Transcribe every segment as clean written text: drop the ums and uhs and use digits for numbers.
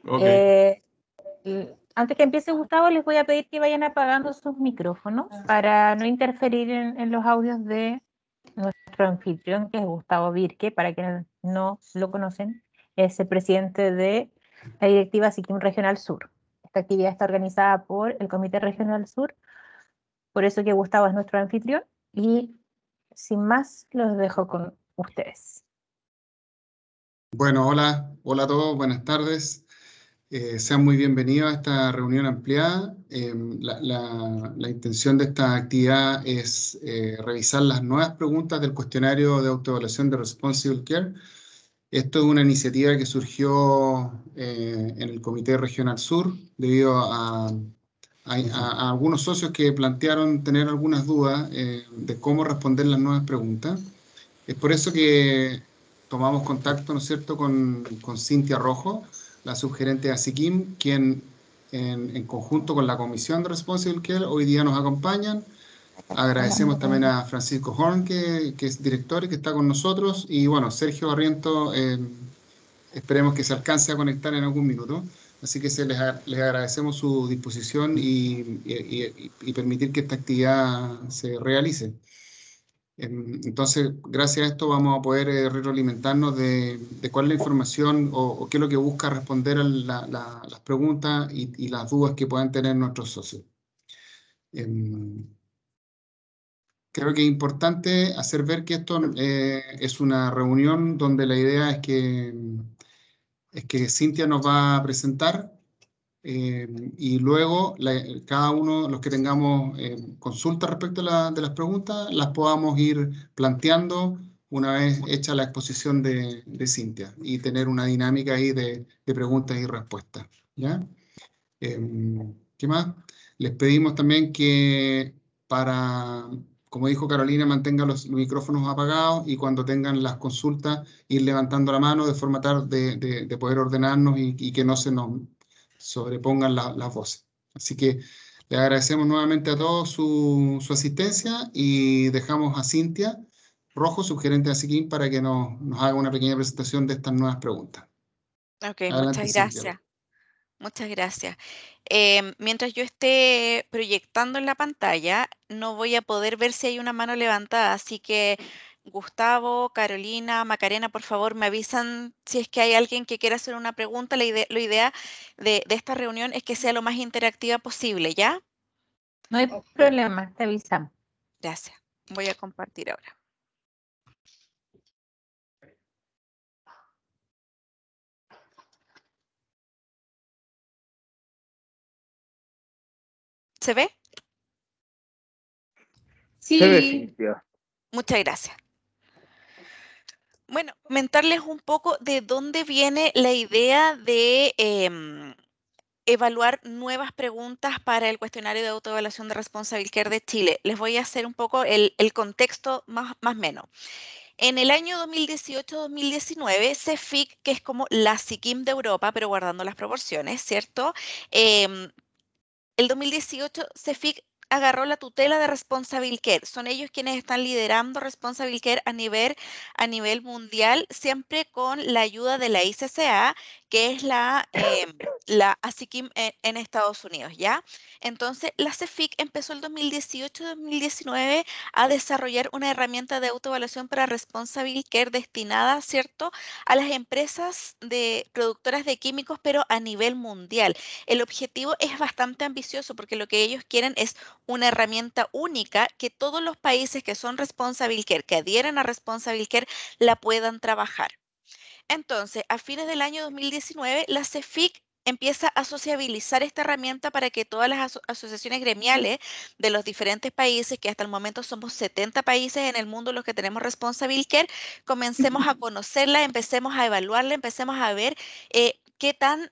Ok. Eh, Antes que empiece Gustavo, les voy a pedir que vayan apagando sus micrófonos para no interferir en los audios de nuestro anfitrión, que es Gustavo Virque, para quienes no lo conocen, es el presidente de la directiva Sikkim Regional Sur. Esta actividad está organizada por el Comité Regional Sur, por eso que Gustavo es nuestro anfitrión, y sin más, los dejo con ustedes. Bueno, hola a todos, buenas tardes. Sean muy bienvenidos a esta reunión ampliada. La intención de esta actividad es revisar las nuevas preguntas del cuestionario de autoevaluación de Responsible Care. Esto es una iniciativa que surgió en el Comité Regional Sur debido a algunos socios que plantearon tener algunas dudas de cómo responder las nuevas preguntas. Es por eso que tomamos contacto, ¿no es cierto?, con Cintia Rojo, la subgerente de ASICIM, quien en conjunto con la Comisión de Responsible Care hoy día nos acompañan. Agradecemos también a Francisco Horn, que es director y que está con nosotros. Y bueno, Sergio Barriento, esperemos que se alcance a conectar en algún minuto. Así que les agradecemos su disposición y permitir que esta actividad se realice. Entonces, gracias a esto vamos a poder retroalimentarnos de cuál es la información o qué es lo que busca responder a las preguntas y las dudas que puedan tener nuestros socios. Em, Creo que es importante hacer ver que esto es una reunión donde la idea es que Cintia nos va a presentar y luego cada uno, los que tengamos consultas respecto de las preguntas, las podamos ir planteando una vez hecha la exposición de Cintia y tener una dinámica ahí de preguntas y respuestas. ¿Ya? ¿Qué más? Les pedimos también que como dijo Carolina, mantengan los micrófonos apagados y cuando tengan las consultas ir levantando la mano de forma tal de poder ordenarnos y que no se nos sobrepongan las voces. Así que le agradecemos nuevamente a todos su asistencia y dejamos a Cintia Rojo, subgerente de ASICIM, para que nos haga una pequeña presentación de estas nuevas preguntas. Ok, Adelante, muchas Cintia. gracias. Muchas gracias. Mientras yo esté proyectando en la pantalla, no voy a poder ver si hay una mano levantada, así que Gustavo, Carolina, Macarena, por favor, me avisan si es que hay alguien que quiera hacer una pregunta. Lo idea de esta reunión es que sea lo más interactiva posible, ¿ya? No hay problema, te avisamos. Gracias. Voy a compartir ahora. ¿Se ve? Sí. Se ve, Cintia. Muchas gracias. Bueno, comentarles un poco de dónde viene la idea de evaluar nuevas preguntas para el cuestionario de autoevaluación de Responsible Care de Chile. Les voy a hacer un poco el contexto más o menos. En el año 2018-2019, CEFIC, que es como la SICIM de Europa, pero guardando las proporciones, ¿cierto? El 2018, CEFIC agarró la tutela de Responsible Care. Son ellos quienes están liderando Responsible Care a nivel mundial, siempre con la ayuda de la ICCA, que es la ASICIM en Estados Unidos, ¿ya? Entonces, la CEFIC empezó el 2018-2019 a desarrollar una herramienta de autoevaluación para Responsible Care destinada, ¿cierto?, a las empresas productoras de químicos, pero a nivel mundial. El objetivo es bastante ambicioso porque lo que ellos quieren es una herramienta única que todos los países que son Responsible Care, que adhieren a Responsible Care, la puedan trabajar. Entonces, a fines del año 2019, la CEFIC empieza a sociabilizar esta herramienta para que todas las asociaciones gremiales de los diferentes países, que hasta el momento somos 70 países en el mundo los que tenemos Responsible Care, comencemos a conocerla, empecemos a evaluarla, empecemos a ver qué tan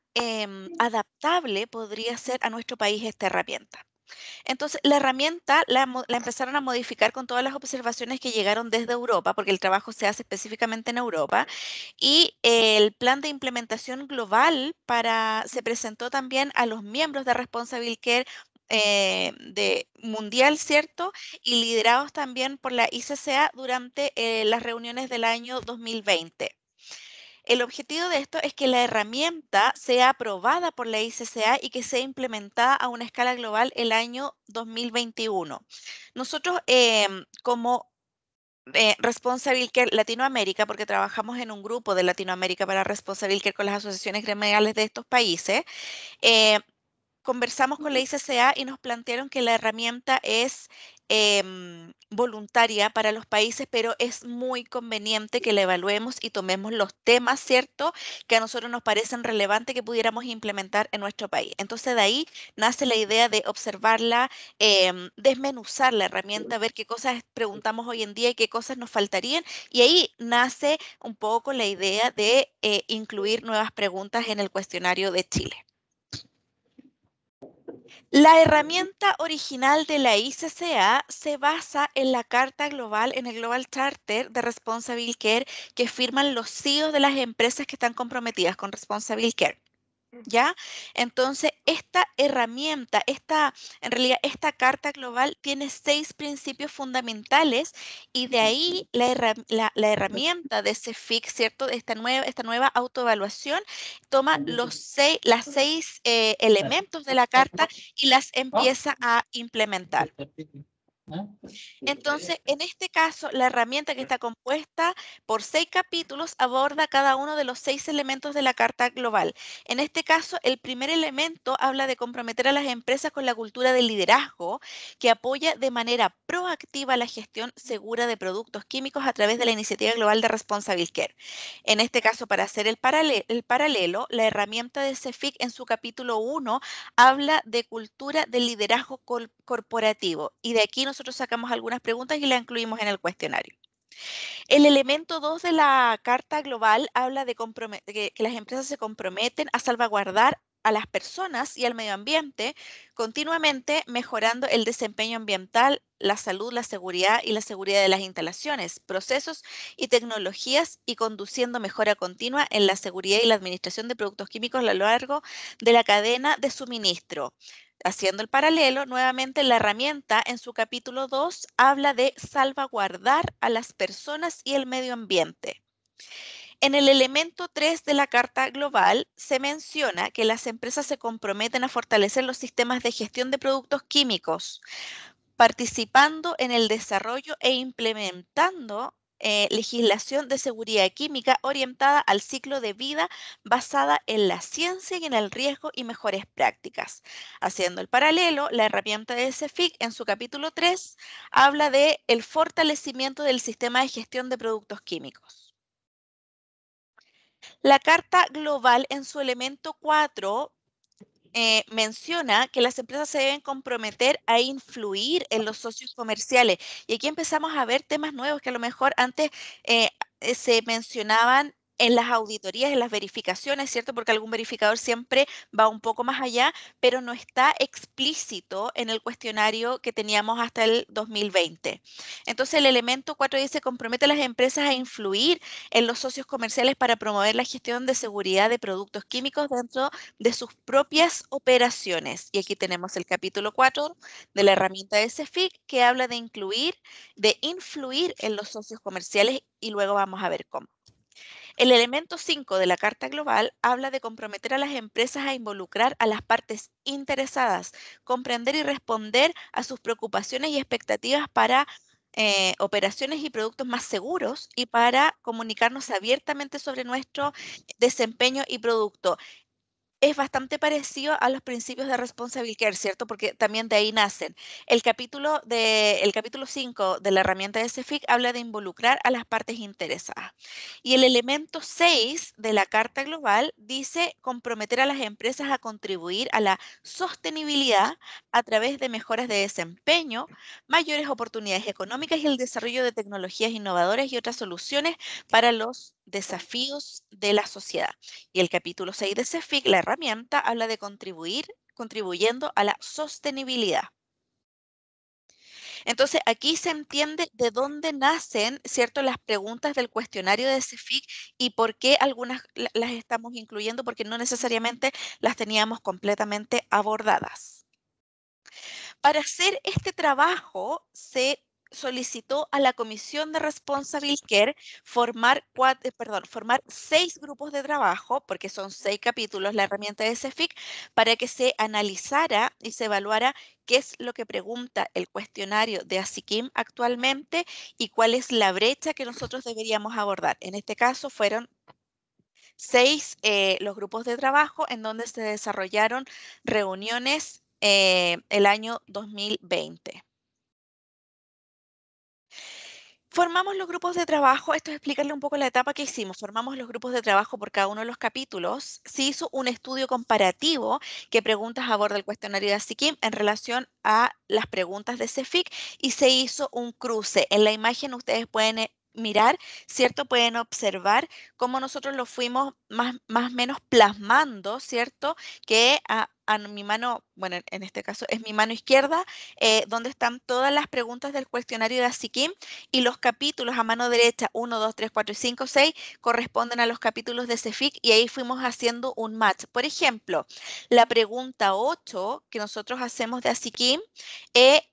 adaptable podría ser a nuestro país esta herramienta. Entonces, la herramienta la empezaron a modificar con todas las observaciones que llegaron desde Europa, porque el trabajo se hace específicamente en Europa, y el plan de implementación global se presentó también a los miembros de Responsible Care de mundial, ¿cierto? Y liderados también por la ICCA durante las reuniones del año 2020. El objetivo de esto es que la herramienta sea aprobada por la ICCA y que sea implementada a una escala global el año 2021. Nosotros, como Responsible Care Latinoamérica, porque trabajamos en un grupo de Latinoamérica para Responsible Care con las asociaciones gremiales de estos países, eh, conversamos con la ICCA y nos plantearon que la herramienta es voluntaria para los países, pero es muy conveniente que la evaluemos y tomemos los temas, ¿cierto?, que a nosotros nos parecen relevantes que pudiéramos implementar en nuestro país. Entonces, de ahí nace la idea de observarla, desmenuzar la herramienta, ver qué cosas preguntamos hoy en día y qué cosas nos faltarían. Y ahí nace un poco la idea de incluir nuevas preguntas en el cuestionario de Chile. La herramienta original de la ICCA se basa en la Carta Global, en el Global Charter de Responsible Care que firman los CEOs de las empresas que están comprometidas con Responsible Care. ¿Ya? Entonces, esta herramienta, en realidad, esta carta global tiene 6 principios fundamentales y de ahí la herramienta de CEFIC, ¿cierto? Esta nueva autoevaluación toma las 6 elementos de la carta y las empieza a implementar. Entonces, en este caso, la herramienta que está compuesta por 6 capítulos aborda cada uno de los 6 elementos de la Carta Global. En este caso, el primer elemento habla de comprometer a las empresas con la cultura del liderazgo que apoya de manera proactiva la gestión segura de productos químicos a través de la Iniciativa Global de Responsible Care. En este caso, para hacer el paralelo, la herramienta de CEFIC en su capítulo 1 habla de cultura del liderazgo corporativo y de aquí nosotros sacamos algunas preguntas y las incluimos en el cuestionario. El elemento 2 de la Carta Global habla de que las empresas se comprometen a salvaguardar a las personas y al medio ambiente, continuamente mejorando el desempeño ambiental, la salud, la seguridad y la seguridad de las instalaciones, procesos y tecnologías y conduciendo mejora continua en la seguridad y la administración de productos químicos a lo largo de la cadena de suministro. Haciendo el paralelo, nuevamente la herramienta en su capítulo 2 habla de salvaguardar a las personas y el medio ambiente. En el elemento 3 de la Carta Global se menciona que las empresas se comprometen a fortalecer los sistemas de gestión de productos químicos, participando en el desarrollo e implementando legislación de seguridad química orientada al ciclo de vida basada en la ciencia y en el riesgo y mejores prácticas. Haciendo el paralelo, la herramienta de CEFIC en su capítulo 3 habla de el fortalecimiento del sistema de gestión de productos químicos. La Carta Global en su elemento 4 menciona que las empresas se deben comprometer a influir en los socios comerciales. Y aquí empezamos a ver temas nuevos que a lo mejor antes se mencionaban en las auditorías, en las verificaciones, ¿cierto? Porque algún verificador siempre va un poco más allá, pero no está explícito en el cuestionario que teníamos hasta el 2020. Entonces, el elemento 4 dice, compromete a las empresas a influir en los socios comerciales para promover la gestión de seguridad de productos químicos dentro de sus propias operaciones. Y aquí tenemos el capítulo 4 de la herramienta de CEFIC que habla de influir en los socios comerciales y luego vamos a ver cómo. El elemento 5 de la Carta Global habla de comprometer a las empresas a involucrar a las partes interesadas, comprender y responder a sus preocupaciones y expectativas para operaciones y productos más seguros y para comunicarnos abiertamente sobre nuestro desempeño y producto. Es bastante parecido a los principios de Responsible Care, ¿cierto? Porque también de ahí nacen. El capítulo 5 de la herramienta de CEFIC habla de involucrar a las partes interesadas. Y el elemento 6 de la Carta Global dice comprometer a las empresas a contribuir a la sostenibilidad a través de mejoras de desempeño, mayores oportunidades económicas y el desarrollo de tecnologías innovadoras y otras soluciones para los desafíos de la sociedad. Y el capítulo 6 de CEFIC, la herramienta, habla de contribuyendo a la sostenibilidad. Entonces, aquí se entiende de dónde nacen, ¿cierto?, las preguntas del cuestionario de CEFIC y por qué algunas las estamos incluyendo, porque no necesariamente las teníamos completamente abordadas. Para hacer este trabajo se solicitó a la Comisión de Responsible Care formar 6 grupos de trabajo, porque son 6 capítulos la herramienta de CEFIC, para que se analizara y se evaluara qué es lo que pregunta el cuestionario de ASICIM actualmente y cuál es la brecha que nosotros deberíamos abordar. En este caso fueron 6 los grupos de trabajo en donde se desarrollaron reuniones el año 2020. Formamos los grupos de trabajo, esto es explicarle un poco la etapa que hicimos. Formamos los grupos de trabajo por cada uno de los capítulos. Se hizo un estudio comparativo qué preguntas aborda el cuestionario de ASICIM en relación a las preguntas de CEFIC y se hizo un cruce. En la imagen ustedes pueden mirar, ¿cierto? Pueden observar cómo nosotros lo fuimos más o menos plasmando, ¿cierto? Que a mi mano, bueno, en este caso es mi mano izquierda, donde están todas las preguntas del cuestionario de ASICIM y los capítulos a mano derecha 1, 2, 3, 4 y 5, 6 corresponden a los capítulos de CEFIC y ahí fuimos haciendo un match. Por ejemplo, la pregunta 8 que nosotros hacemos de ASICIM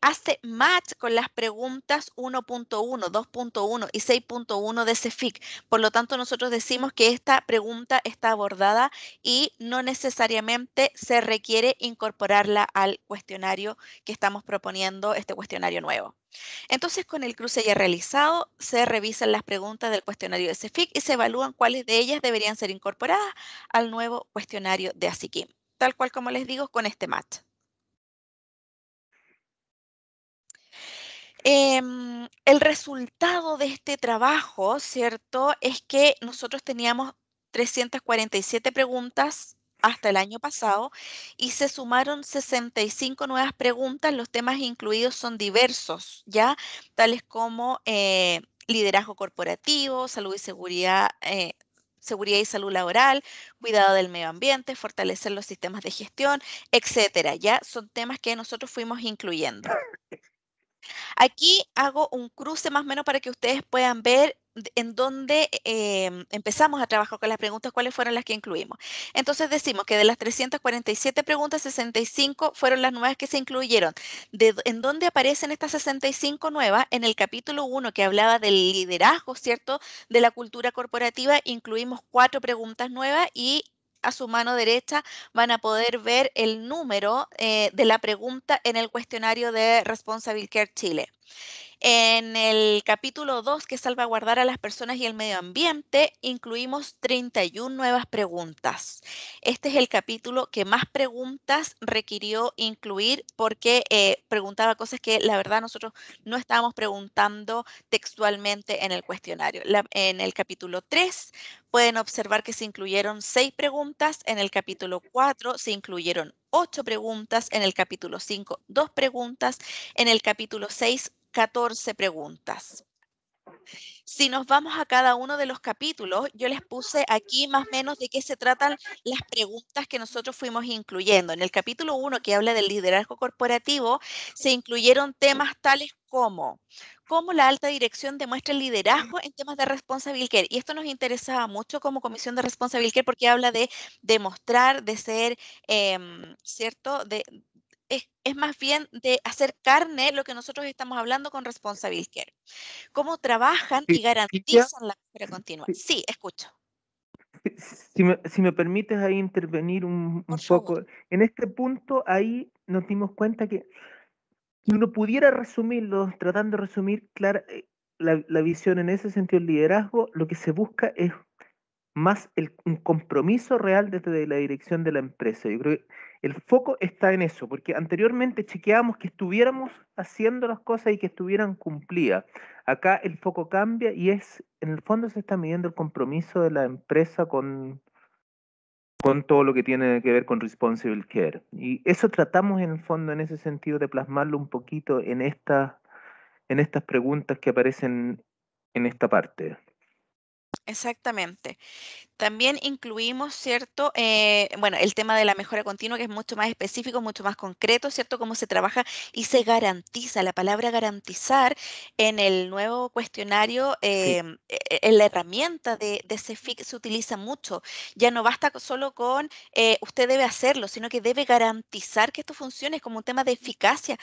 hace match con las preguntas 1.1, 2.1 y 6.1 de CEFIC. Por lo tanto, nosotros decimos que esta pregunta está abordada y no necesariamente se requiere incorporarla al cuestionario que estamos proponiendo, este cuestionario nuevo. Entonces, con el cruce ya realizado, se revisan las preguntas del cuestionario de CEFIC y se evalúan cuáles de ellas deberían ser incorporadas al nuevo cuestionario de ASICIM, tal cual como les digo, con este match. El resultado de este trabajo, ¿cierto? Es que nosotros teníamos 347 preguntas hasta el año pasado y se sumaron 65 nuevas preguntas. Los temas incluidos son diversos, ¿ya? Tales como liderazgo corporativo, salud y seguridad. Seguridad y salud laboral, cuidado del medio ambiente, fortalecer los sistemas de gestión, etcétera. Ya son temas que nosotros fuimos incluyendo. Aquí hago un cruce más o menos para que ustedes puedan ver en dónde empezamos a trabajar con las preguntas, cuáles fueron las que incluimos. Entonces decimos que de las 347 preguntas, 65 fueron las nuevas que se incluyeron. ¿En dónde aparecen estas 65 nuevas? En el capítulo 1 que hablaba del liderazgo, ¿cierto? De la cultura corporativa, incluimos 4 preguntas nuevas y a su mano derecha van a poder ver el número de la pregunta en el cuestionario de Responsible Care Chile. En el capítulo 2, que es salvaguardar a las personas y el medio ambiente, incluimos 31 nuevas preguntas. Este es el capítulo que más preguntas requirió incluir porque preguntaba cosas que la verdad nosotros no estábamos preguntando textualmente en el cuestionario. En el capítulo 3 pueden observar que se incluyeron 6 preguntas, en el capítulo 4 se incluyeron 8 preguntas, en el capítulo 5 2 preguntas, en el capítulo 6 14 preguntas. Si nos vamos a cada uno de los capítulos, yo les puse aquí más o menos de qué se tratan las preguntas que nosotros fuimos incluyendo. En el capítulo 1, que habla del liderazgo corporativo, se incluyeron temas tales como cómo la alta dirección demuestra el liderazgo en temas de Responsible Care. Y esto nos interesaba mucho como Comisión de Responsible Care porque habla de demostrar, de ser, ¿cierto? Es más bien de hacer carne lo que nosotros estamos hablando con Responsible Care. Cómo trabajan y Cintia, garantizan la mejora continua. Sí, escucho, si me permites ahí intervenir un por favor. poco. En este punto, ahí nos dimos cuenta que si uno pudiera resumirlo, tratando de resumir la visión en ese sentido, el liderazgo, lo que se busca es más un compromiso real desde la dirección de la empresa. Yo creo que el foco está en eso, porque anteriormente chequeábamos que estuviéramos haciendo las cosas y que estuvieran cumplidas. Acá el foco cambia y en el fondo se está midiendo el compromiso de la empresa con todo lo que tiene que ver con Responsible Care. Y eso tratamos en el fondo, en ese sentido, de plasmarlo un poquito en estas preguntas que aparecen en esta parte. Exactamente. También incluimos, ¿cierto? Bueno, el tema de la mejora continua, que es mucho más específico, mucho más concreto, ¿cierto? Cómo se trabaja y se garantiza. La palabra garantizar en el nuevo cuestionario, Sí. en la herramienta de CEFIC se utiliza mucho. Ya no basta solo con usted debe hacerlo, sino que debe garantizar que esto funcione. Es como un tema de eficacia.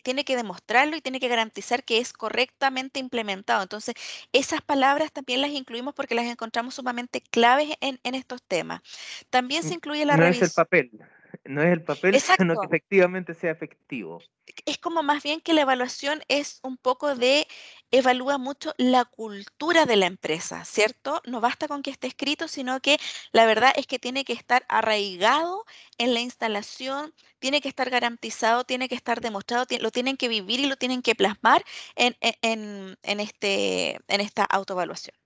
Tiene que demostrarlo y tiene que garantizar que es correctamente implementado. Entonces, esas palabras también las incluimos porque las encontramos sumamente claves en estos temas. También se incluye la No es el revisión. papel, no es el papel, sino que Exacto. efectivamente sea efectivo. Es como más bien que la evaluación es un poco de, evalúa mucho la cultura de la empresa, ¿cierto? No basta con que esté escrito, sino que la verdad es que tiene que estar arraigado en la instalación, tiene que estar garantizado, tiene que estar demostrado, lo tienen que vivir y lo tienen que plasmar en esta autoevaluación.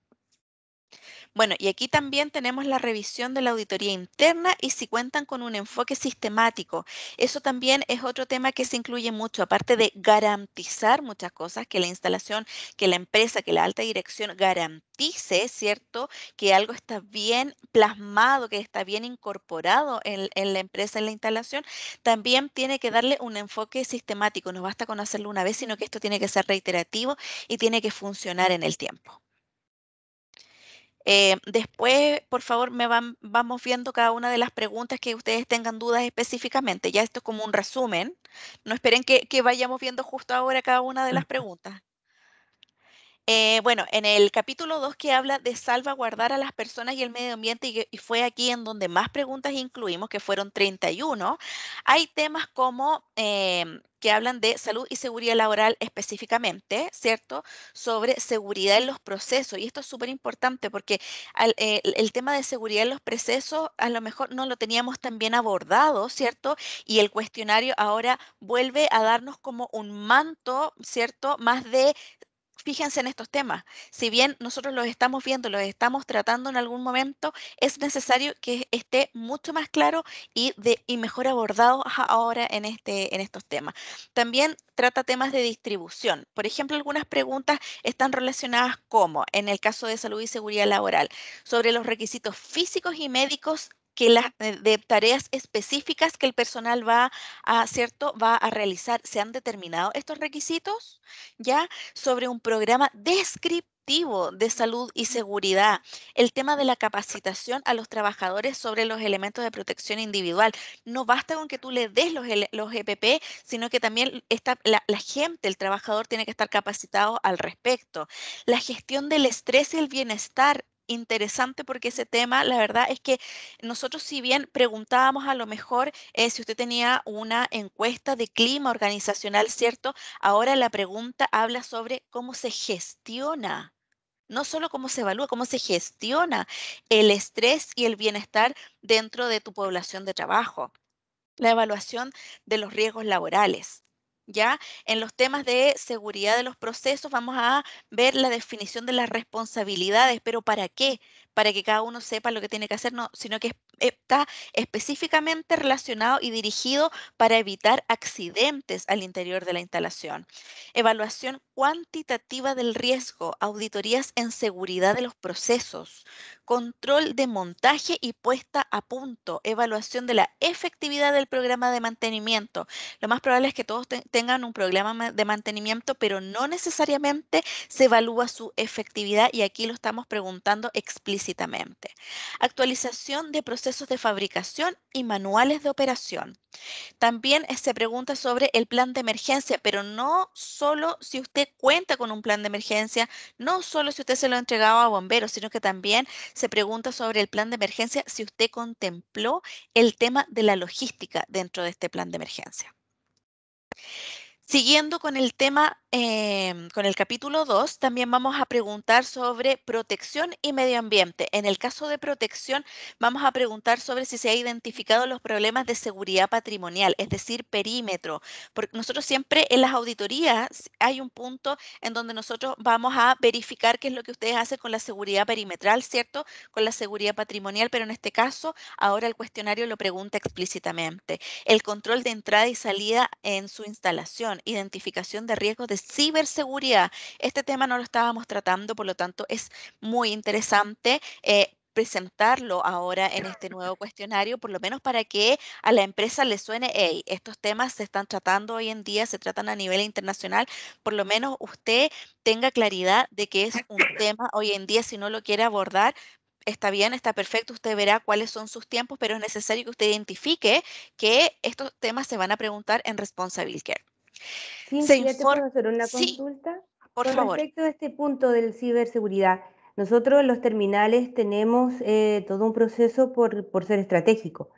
Bueno, y aquí también tenemos la revisión de la auditoría interna y si cuentan con un enfoque sistemático. Eso también es otro tema que se incluye mucho, aparte de garantizar muchas cosas, que la instalación, que la empresa, que la alta dirección garantice, ¿cierto? Que algo está bien plasmado, que está bien incorporado en la empresa, en la instalación, también tiene que darle un enfoque sistemático. No basta con hacerlo una vez, sino que esto tiene que ser reiterativo y tiene que funcionar en el tiempo. Después, por favor, vamos viendo cada una de las preguntas que ustedes tengan dudas específicamente. Ya esto es como un resumen. No esperen que vayamos viendo justo ahora cada una de las preguntas. Bueno, en el capítulo 2 que habla de salvaguardar a las personas y el medio ambiente, y fue aquí en donde más preguntas incluimos, que fueron 31, hay temas como que hablan de salud y seguridad laboral específicamente, ¿cierto? Sobre seguridad en los procesos. Y esto es súper importante porque el tema de seguridad en los procesos a lo mejor no lo teníamos tan bien abordado, ¿cierto? Y el cuestionario ahora vuelve a darnos como un manto, ¿cierto? Más de fíjense en estos temas. Si bien nosotros los estamos viendo, los estamos tratando en algún momento, es necesario que esté mucho más claro y mejor abordado ahora en estos temas. También trata temas de distribución. Por ejemplo, algunas preguntas están relacionadas como, en el caso de salud y seguridad laboral, sobre los requisitos físicos y médicos de tareas específicas que el personal ¿cierto? Va a realizar. ¿Se han determinado estos requisitos? ¿Ya? Sobre un programa descriptivo de salud y seguridad, el tema de la capacitación a los trabajadores sobre los elementos de protección individual. No basta con que tú le des los EPP, sino que también la gente, el trabajador, tiene que estar capacitado al respecto. La gestión del estrés y el bienestar. Interesante porque ese tema, la verdad es que nosotros si bien preguntábamos a lo mejor si usted tenía una encuesta de clima organizacional, ¿cierto? Ahora la pregunta habla sobre cómo se gestiona, no solo cómo se evalúa, cómo se gestiona el estrés y el bienestar dentro de tu población de trabajo. La evaluación de los riesgos laborales. ¿Ya? En los temas de seguridad de los procesos vamos a ver la definición de las responsabilidades, pero ¿para qué? Para que cada uno sepa lo que tiene que hacer, no, sino que está específicamente relacionado y dirigido para evitar accidentes al interior de la instalación. Evaluación cuantitativa del riesgo, auditorías en seguridad de los procesos, control de montaje y puesta a punto, evaluación de la efectividad del programa de mantenimiento. Lo más probable es que todos tengan un programa de mantenimiento, pero no necesariamente se evalúa su efectividad y aquí lo estamos preguntando explícitamente. Actualización de procesos de fabricación y manuales de operación. También se pregunta sobre el plan de emergencia, pero no solo si usted cuenta con un plan de emergencia, no solo si usted se lo ha entregado a bomberos, sino que también se pregunta sobre el plan de emergencia si usted contempló el tema de la logística dentro de este plan de emergencia. Siguiendo con el tema, con el capítulo 2, también vamos a preguntar sobre protección y medio ambiente. En el caso de protección, vamos a preguntar sobre si se ha identificado los problemas de seguridad patrimonial, es decir, perímetro. Porque nosotros siempre en las auditorías hay un punto en donde nosotros vamos a verificar qué es lo que ustedes hacen con la seguridad perimetral, ¿cierto? Con la seguridad patrimonial, pero en este caso, ahora el cuestionario lo pregunta explícitamente. El control de entrada y salida en su instalación, identificación de riesgos de ciberseguridad. Este tema no lo estábamos tratando, por lo tanto es muy interesante. presentarlo ahora en este nuevo cuestionario, por lo menos para que a la empresa le suene, hey, estos temas se están tratando hoy en día, se tratan a nivel internacional, por lo menos usted tenga claridad de que es un tema hoy en día, si no lo quiere abordar. Está bien, está perfecto, usted verá cuáles son sus tiempos, pero es necesario que usted identifique que estos temas se van a preguntar en Responsible Care. Se Cintia, ¿te informa, puedo hacer una sí, consulta? por Con favor. respecto a este punto del ciberseguridad, nosotros en los terminales tenemos todo un proceso por ser estratégico.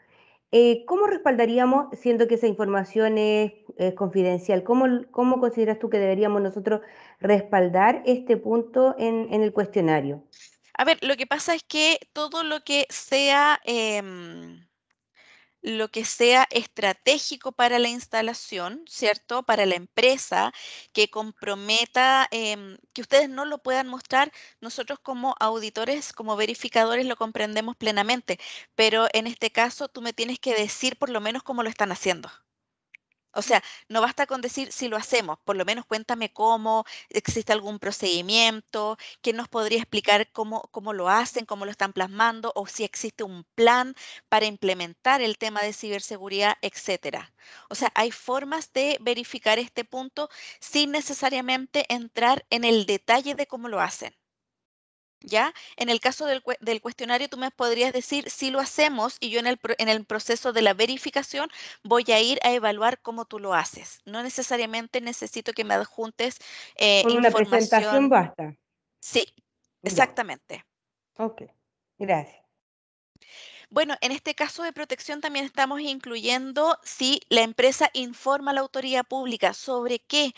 ¿Cómo respaldaríamos, siendo que esa información es confidencial, cómo consideras tú que deberíamos nosotros respaldar este punto en el cuestionario? A ver, lo que pasa es que todo lo que sea estratégico para la instalación, ¿cierto? Para la empresa, que comprometa, que ustedes no lo puedan mostrar, nosotros como auditores, como verificadores, lo comprendemos plenamente, pero en este caso tú me tienes que decir por lo menos cómo lo están haciendo. O sea, no basta con decir si lo hacemos, por lo menos cuéntame cómo, existe algún procedimiento, quién nos podría explicar cómo lo hacen, cómo lo están plasmando, o si existe un plan para implementar el tema de ciberseguridad, etcétera. O sea, hay formas de verificar este punto sin necesariamente entrar en el detalle de cómo lo hacen. ¿Ya? En el caso del cuestionario, tú me podrías decir si lo hacemos y yo en el proceso de la verificación voy a ir a evaluar cómo tú lo haces. No necesariamente necesito que me adjuntes Con una presentación información. basta. Sí, Ya, exactamente. ok, gracias. Bueno, en este caso de protección también estamos incluyendo si la empresa informa a la autoridad pública sobre qué,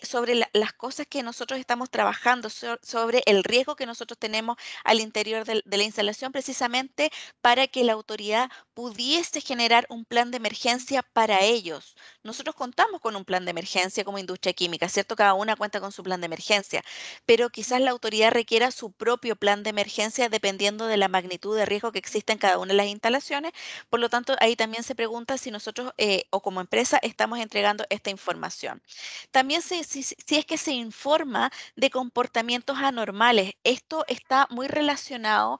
sobre las cosas que nosotros estamos trabajando, sobre el riesgo que nosotros tenemos al interior de la instalación, precisamente para que la autoridad pudiese generar un plan de emergencia para ellos. Nosotros contamos con un plan de emergencia como industria química, ¿cierto? Cada una cuenta con su plan de emergencia, pero quizás la autoridad requiera su propio plan de emergencia dependiendo de la magnitud de riesgo que existe en cada una de las instalaciones. Por lo tanto, ahí también se pregunta si nosotros o como empresa estamos entregando esta información. También si es que se informa de comportamientos anormales. Esto está muy relacionado.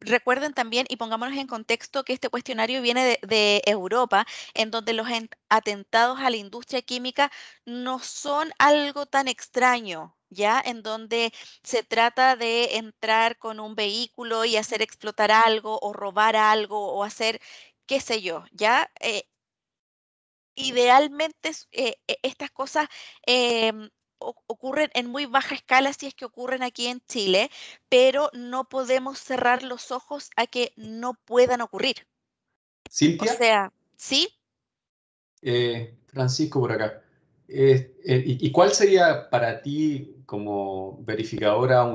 Recuerden también y pongámonos en contexto que este cuestionario viene de Europa, en donde los atentados a la industria química no son algo tan extraño, ¿ya? En donde se trata de entrar con un vehículo y hacer explotar algo o robar algo o hacer, qué sé yo, ¿ya? Idealmente estas cosas ocurren en muy baja escala si es que ocurren aquí en Chile, pero no podemos cerrar los ojos a que no puedan ocurrir. O Cintia, sea, sí. Francisco por acá. ¿Y cuál sería para ti como verificadora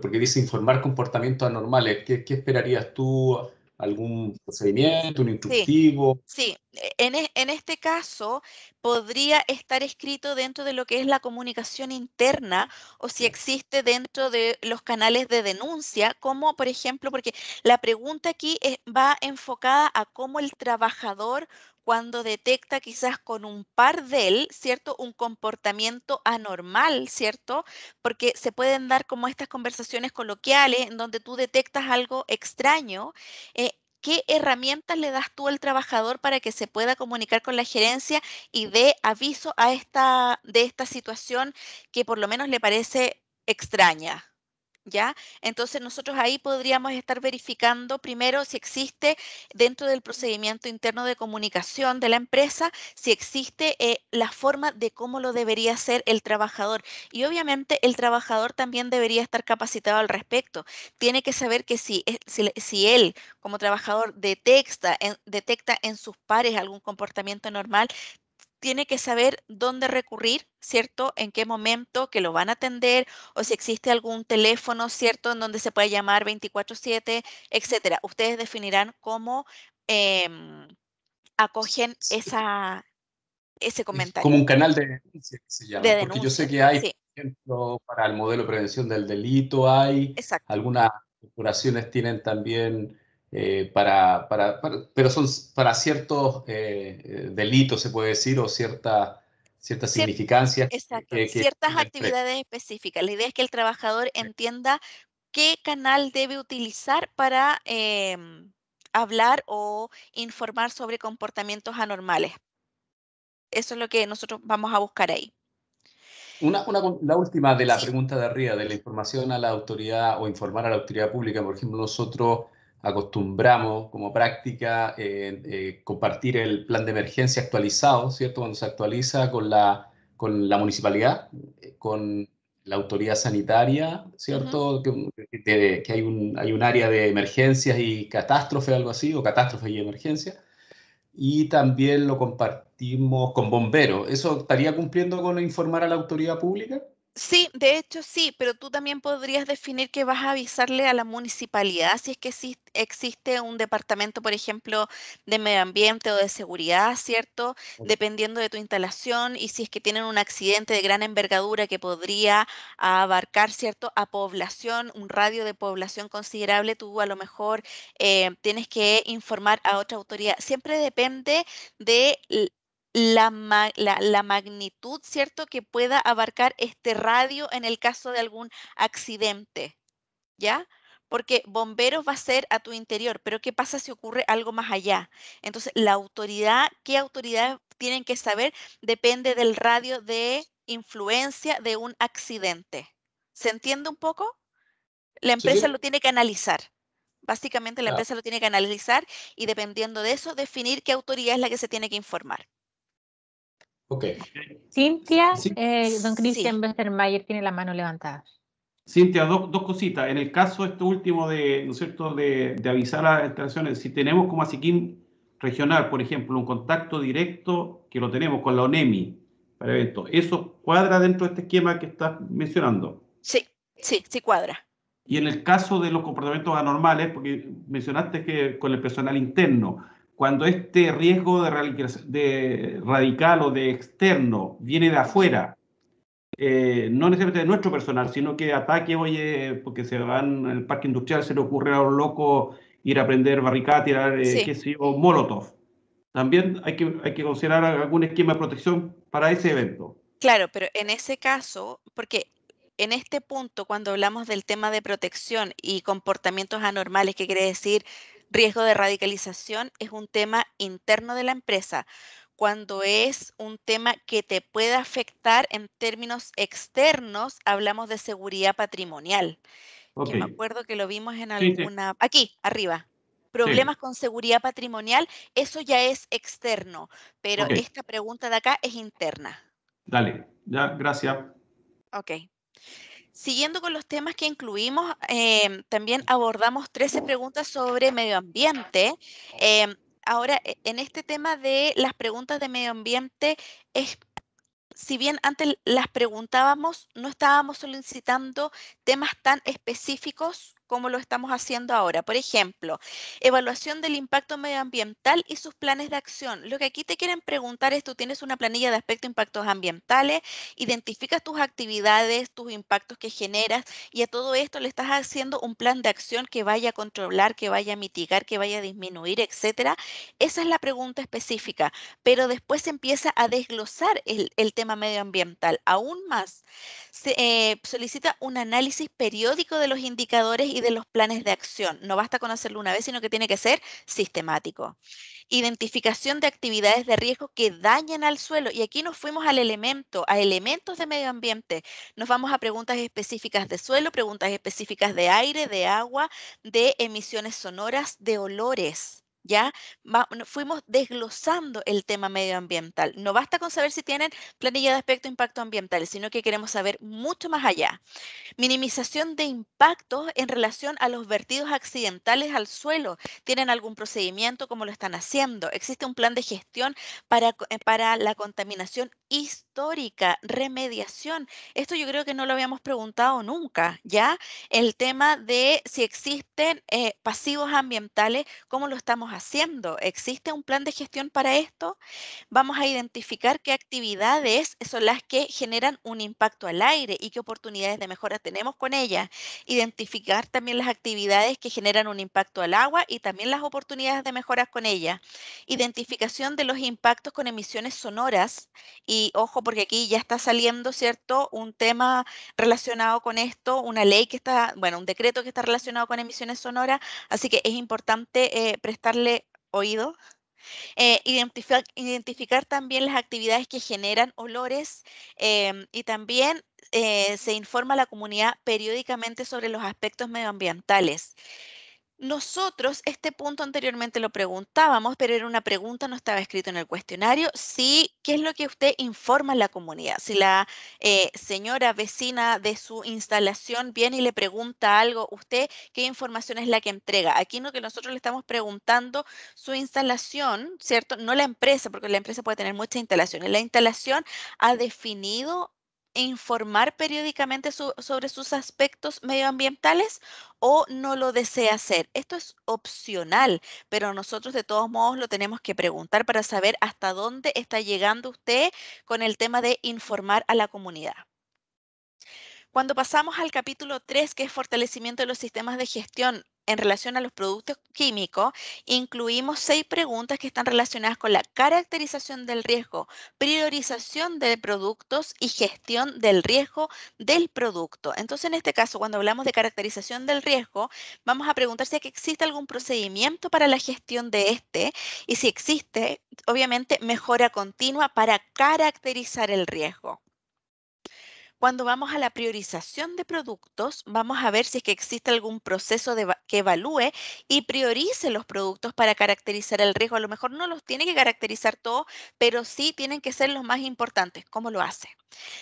porque dice informar comportamientos anormales? ¿Qué esperarías tú? ¿Algún procedimiento, un Sí, instructivo? sí. En este caso podría estar escrito dentro de lo que es la comunicación interna o si Ya. existe dentro de los canales de denuncia, como por ejemplo, porque la pregunta aquí va enfocada a cómo el trabajador cuando detecta quizás con un par de él, ¿cierto? Un comportamiento anormal, ¿cierto? Porque se pueden dar como estas conversaciones coloquiales en donde tú detectas algo extraño. ¿Qué herramientas le das tú al trabajador para que se pueda comunicar con la gerencia y dé aviso de esta situación que por lo menos le parece extraña? ¿Ya? Entonces nosotros ahí podríamos estar verificando primero si existe dentro del procedimiento interno de comunicación de la empresa, si existe la forma de cómo lo debería hacer el trabajador. Y obviamente el trabajador también debería estar capacitado al respecto. Tiene que saber que si él como trabajador detecta en sus pares algún comportamiento normal, tiene que saber dónde recurrir, ¿cierto? En qué momento que lo van a atender o si existe algún teléfono, ¿cierto? En donde se puede llamar 24/7, etcétera. Ustedes definirán cómo em, acogen ese Es como comentario un canal de denuncia que se de llama, porque yo sé denuncia. que hay, Sí, por ejemplo, para el modelo de prevención del delito, hay exacto. algunas corporaciones tienen también pero son para ciertos delitos, se puede decir, o ciertas significancias Exacto, que ciertas tiene el precio. actividades específicas. La idea es que el trabajador entienda qué canal debe utilizar para hablar o informar sobre comportamientos anormales. Eso es lo que nosotros vamos a buscar ahí. La última de la Sí. pregunta de arriba, de la información a la autoridad o informar a la autoridad pública. Por ejemplo, nosotros acostumbramos como práctica compartir el plan de emergencia actualizado, ¿cierto? Cuando se actualiza con la municipalidad, con la autoridad sanitaria, ¿cierto? Que hay un área de emergencias y catástrofe, algo así, o catástrofes y emergencias. Y también lo compartimos con bomberos. ¿Eso estaría cumpliendo con informar a la autoridad pública? Sí, de hecho sí, pero tú también podrías definir que vas a avisarle a la municipalidad si es que existe un departamento, por ejemplo, de medio ambiente o de seguridad, ¿cierto? Dependiendo de tu instalación y si es que tienen un accidente de gran envergadura que podría abarcar, ¿cierto? A población, un radio de población considerable, tú a lo mejor tienes que informar a otra autoridad. Siempre depende de la magnitud, ¿cierto?, que pueda abarcar este radio en el caso de algún accidente, ¿ya? Porque bomberos va a ser a tu interior, pero ¿qué pasa si ocurre algo más allá? Entonces, ¿qué autoridades tienen que saber? Depende del radio de influencia de un accidente. ¿Se entiende un poco? La Sí, empresa sí. lo tiene que analizar. Básicamente, la Claro. empresa lo tiene que analizar y dependiendo de eso, definir qué autoridad es la que se tiene que informar. Ok. Cintia, Sí, don Sí. Christian Westermayer tiene la mano levantada. Cintia, dos cositas. En el caso este último de, ¿no es cierto?, de avisar a las instalaciones, si tenemos como Asiquim regional, por ejemplo, un contacto directo que lo tenemos con la ONEMI para eventos, ¿eso cuadra dentro de este esquema que estás mencionando? Sí cuadra. Y en el caso de los comportamientos anormales, porque mencionaste que con el personal interno, cuando este riesgo de radical o de externo viene de afuera, no necesariamente de nuestro personal, sino que ataque, oye, porque se van al parque industrial, se le ocurre a los locos ir a prender barricada, tirar, Sí. qué sé yo, molotov. También hay que considerar algún esquema de protección para ese evento. Claro, pero en ese caso, porque en este punto, cuando hablamos del tema de protección y comportamientos anormales, que quiere decir riesgo de radicalización, es un tema interno de la empresa. Cuando es un tema que te puede afectar en términos externos, hablamos de seguridad patrimonial, Ok, que me acuerdo que lo vimos en sí, sí, aquí, arriba. sí, Problemas con seguridad patrimonial, eso ya es externo, pero ok, esta pregunta de acá es interna. dale, ya, gracias. Ok. Siguiendo con los temas que incluimos, también abordamos 13 preguntas sobre medio ambiente. Em, Ahora, en este tema de las preguntas de medio ambiente, si bien antes las preguntábamos, no estábamos solicitando temas tan específicos como lo estamos haciendo ahora. Por ejemplo, evaluación del impacto medioambiental y sus planes de acción. Lo que aquí te quieren preguntar es, tú tienes una planilla de aspectos e impactos ambientales, identificas tus actividades, tus impactos que generas y a todo esto le estás haciendo un plan de acción que vaya a controlar, que vaya a mitigar, que vaya a disminuir, etcétera. Esa es la pregunta específica, pero después se empieza a desglosar el tema medioambiental aún más. Se solicita un análisis periódico de los indicadores y de los planes de acción. No basta con hacerlo una vez, sino que tiene que ser sistemático. Identificación de actividades de riesgo que dañen al suelo. Y aquí nos fuimos a elementos de medio ambiente. Nos vamos a preguntas específicas de suelo, preguntas específicas de aire, de agua, de emisiones sonoras, de olores. ¿Ya? Fuimos desglosando el tema medioambiental. No basta con saber si tienen planilla de aspecto e impacto ambiental, sino que queremos saber mucho más allá. Minimización de impactos en relación a los vertidos accidentales al suelo. ¿Tienen algún procedimiento? ¿Cómo lo están haciendo? ¿Existe un plan de gestión para la contaminación histórica, remediación? Esto yo creo que no lo habíamos preguntado nunca, ¿ya? El tema de si existen pasivos ambientales, ¿cómo lo estamos haciendo? ¿Existe un plan de gestión para esto? Vamos a identificar qué actividades son las que generan un impacto al aire y qué oportunidades de mejora tenemos con ellas. Identificar también las actividades que generan un impacto al agua y también las oportunidades de mejoras con ellas. Identificación de los impactos con emisiones sonoras. Y ojo, porque aquí ya está saliendo, ¿cierto?, un tema relacionado con esto, una ley que está, bueno, un decreto que está relacionado con emisiones sonoras, así que es importante prestarle oído. Identificar también las actividades que generan olores y también se informa a la comunidad periódicamente sobre los aspectos medioambientales. Nosotros, este punto anteriormente lo preguntábamos, pero era una pregunta, no estaba escrito en el cuestionario. Sí, ¿qué es lo que usted informa a la comunidad? Si la señora vecina de su instalación viene y le pregunta algo, ¿usted qué información es la que entrega? Aquí lo que nosotros le estamos preguntando, su instalación, ¿cierto? No la empresa, porque la empresa puede tener muchas instalaciones. La instalación ha definido informar periódicamente sobre sus aspectos medioambientales o no lo desea hacer. Esto es opcional, pero nosotros de todos modos lo tenemos que preguntar para saber hasta dónde está llegando usted con el tema de informar a la comunidad. Cuando pasamos al capítulo 3, que es fortalecimiento de los sistemas de gestión en relación a los productos químicos, incluimos 6 preguntas que están relacionadas con la caracterización del riesgo, priorización de productos y gestión del riesgo del producto. Entonces, en este caso, cuando hablamos de caracterización del riesgo, vamos a preguntar si existe algún procedimiento para la gestión de este y si existe, obviamente, mejora continua para caracterizar el riesgo. Cuando vamos a la priorización de productos, vamos a ver si es que existe algún proceso que evalúe y priorice los productos para caracterizar el riesgo. A lo mejor no los tiene que caracterizar todos, pero sí tienen que ser los más importantes. ¿Cómo lo hace?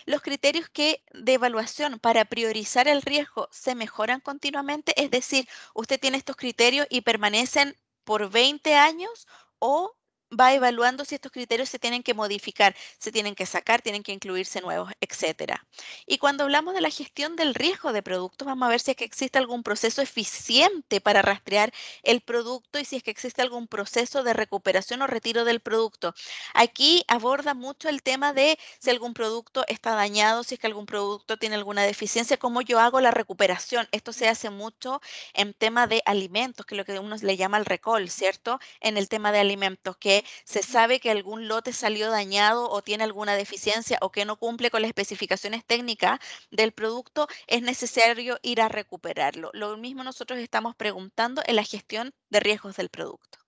Los criterios de evaluación para priorizar el riesgo se mejoran continuamente, es decir, usted tiene estos criterios y permanecen por 20 años o va evaluando si estos criterios se tienen que modificar, se tienen que sacar, tienen que incluirse nuevos, etcétera. Y cuando hablamos de la gestión del riesgo de productos, vamos a ver si es que existe algún proceso eficiente para rastrear el producto y si es que existe algún proceso de recuperación o retiro del producto. Aquí aborda mucho el tema de si algún producto está dañado, si es que algún producto tiene alguna deficiencia, cómo yo hago la recuperación. Esto se hace mucho en tema de alimentos, que es lo que uno le llama el recall, ¿cierto? En el tema de alimentos, que se sabe que algún lote salió dañado o tiene alguna deficiencia o que no cumple con las especificaciones técnicas del producto, es necesario ir a recuperarlo. Lo mismo nosotros estamos preguntando en la gestión de riesgos del producto.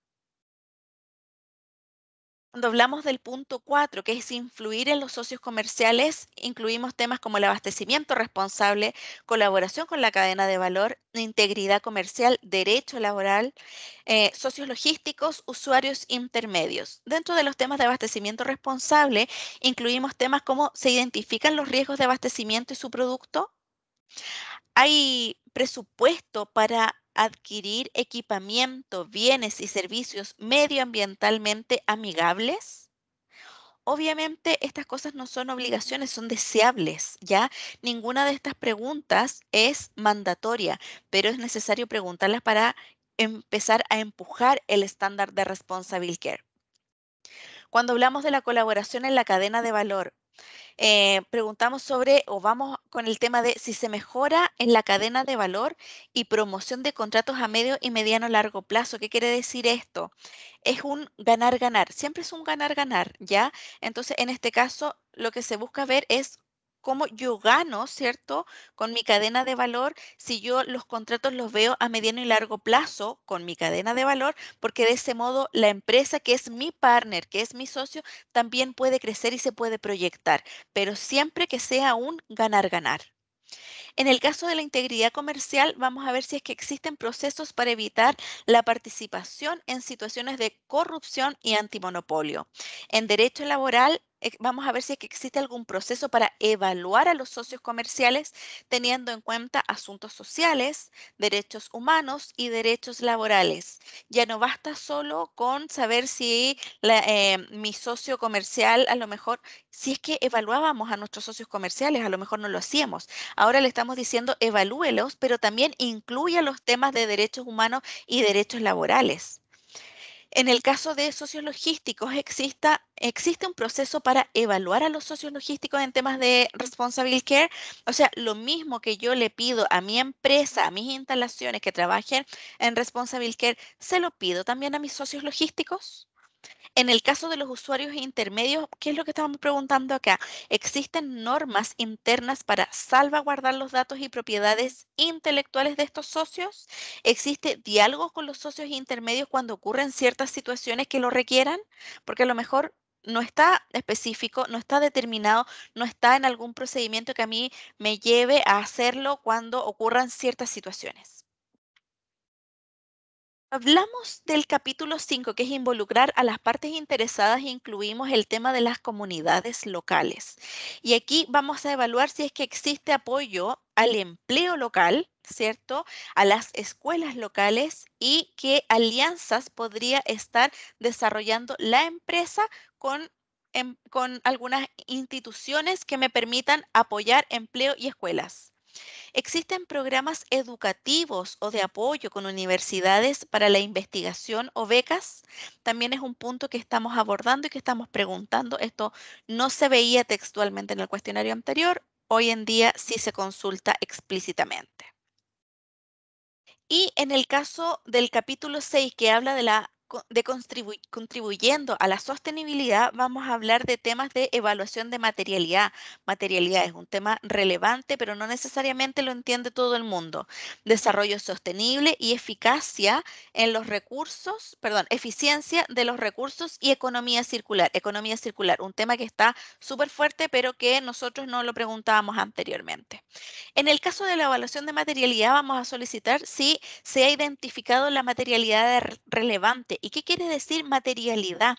Cuando hablamos del punto 4, que es influir en los socios comerciales, incluimos temas como el abastecimiento responsable, colaboración con la cadena de valor, integridad comercial, derecho laboral, socios logísticos, usuarios intermedios. Dentro de los temas de abastecimiento responsable, incluimos temas como se identifican los riesgos de abastecimiento y su producto. ¿Hay presupuesto para adquirir equipamiento, bienes y servicios medioambientalmente amigables? Obviamente estas cosas no son obligaciones, son deseables, ¿ya? Ninguna de estas preguntas es mandatoria, pero es necesario preguntarlas para empezar a empujar el estándar de Responsible Care. Cuando hablamos de la colaboración en la cadena de valor, preguntamos sobre, o vamos con el tema de si se mejora en la cadena de valor y promoción de contratos a medio y mediano largo plazo. ¿Qué quiere decir esto? Es un ganar-ganar, siempre es un ganar-ganar, ¿ya? Entonces, en este caso, lo que se busca ver es cómo yo gano, ¿cierto? Con mi cadena de valor, si yo los contratos los veo a mediano y largo plazo con mi cadena de valor, porque de ese modo la empresa que es mi partner, que es mi socio, también puede crecer y se puede proyectar, pero siempre que sea un ganar-ganar. En el caso de la integridad comercial, vamos a ver si es que existen procesos para evitar la participación en situaciones de corrupción y antimonopolio. En derecho laboral, vamos a ver si es que existe algún proceso para evaluar a los socios comerciales teniendo en cuenta asuntos sociales, derechos humanos y derechos laborales. Ya no basta solo con saber si mi socio comercial, a lo mejor, si es que evaluábamos a nuestros socios comerciales, a lo mejor no lo hacíamos. Ahora le estamos diciendo evalúelos, pero también incluya los temas de derechos humanos y derechos laborales. En el caso de socios logísticos, existe un proceso para evaluar a los socios logísticos en temas de responsible care. O sea, lo mismo que yo le pido a mi empresa, a mis instalaciones que trabajen en responsible care, ¿se lo pido también a mis socios logísticos? En el caso de los usuarios intermedios, ¿qué es lo que estamos preguntando acá? ¿Existen normas internas para salvaguardar los datos y propiedades intelectuales de estos socios? ¿Existe diálogo con los socios intermedios cuando ocurren ciertas situaciones que lo requieran? Porque a lo mejor no está específico, no está determinado, no está en algún procedimiento que a mí me lleve a hacerlo cuando ocurran ciertas situaciones. Hablamos del capítulo 5, que es involucrar a las partes interesadas, e incluimos el tema de las comunidades locales. Y aquí vamos a evaluar si es que existe apoyo al empleo local, ¿cierto? A las escuelas locales y qué alianzas podría estar desarrollando la empresa con algunas instituciones que me permitan apoyar empleo y escuelas. ¿Existen programas educativos o de apoyo con universidades para la investigación o becas? También es un punto que estamos abordando y que estamos preguntando. Esto no se veía textualmente en el cuestionario anterior. Hoy en día sí se consulta explícitamente. Y en el caso del capítulo 6, que habla de contribuyendo a la sostenibilidad, vamos a hablar de temas de evaluación de materialidad. Materialidad es un tema relevante, pero no necesariamente lo entiende todo el mundo. Desarrollo sostenible y eficacia en los recursos, perdón, eficiencia de los recursos y economía circular. Economía circular, un tema que está súper fuerte, pero que nosotros no lo preguntábamos anteriormente. En el caso de la evaluación de materialidad, vamos a solicitar si se ha identificado la materialidad relevante. ¿Y qué quiere decir materialidad?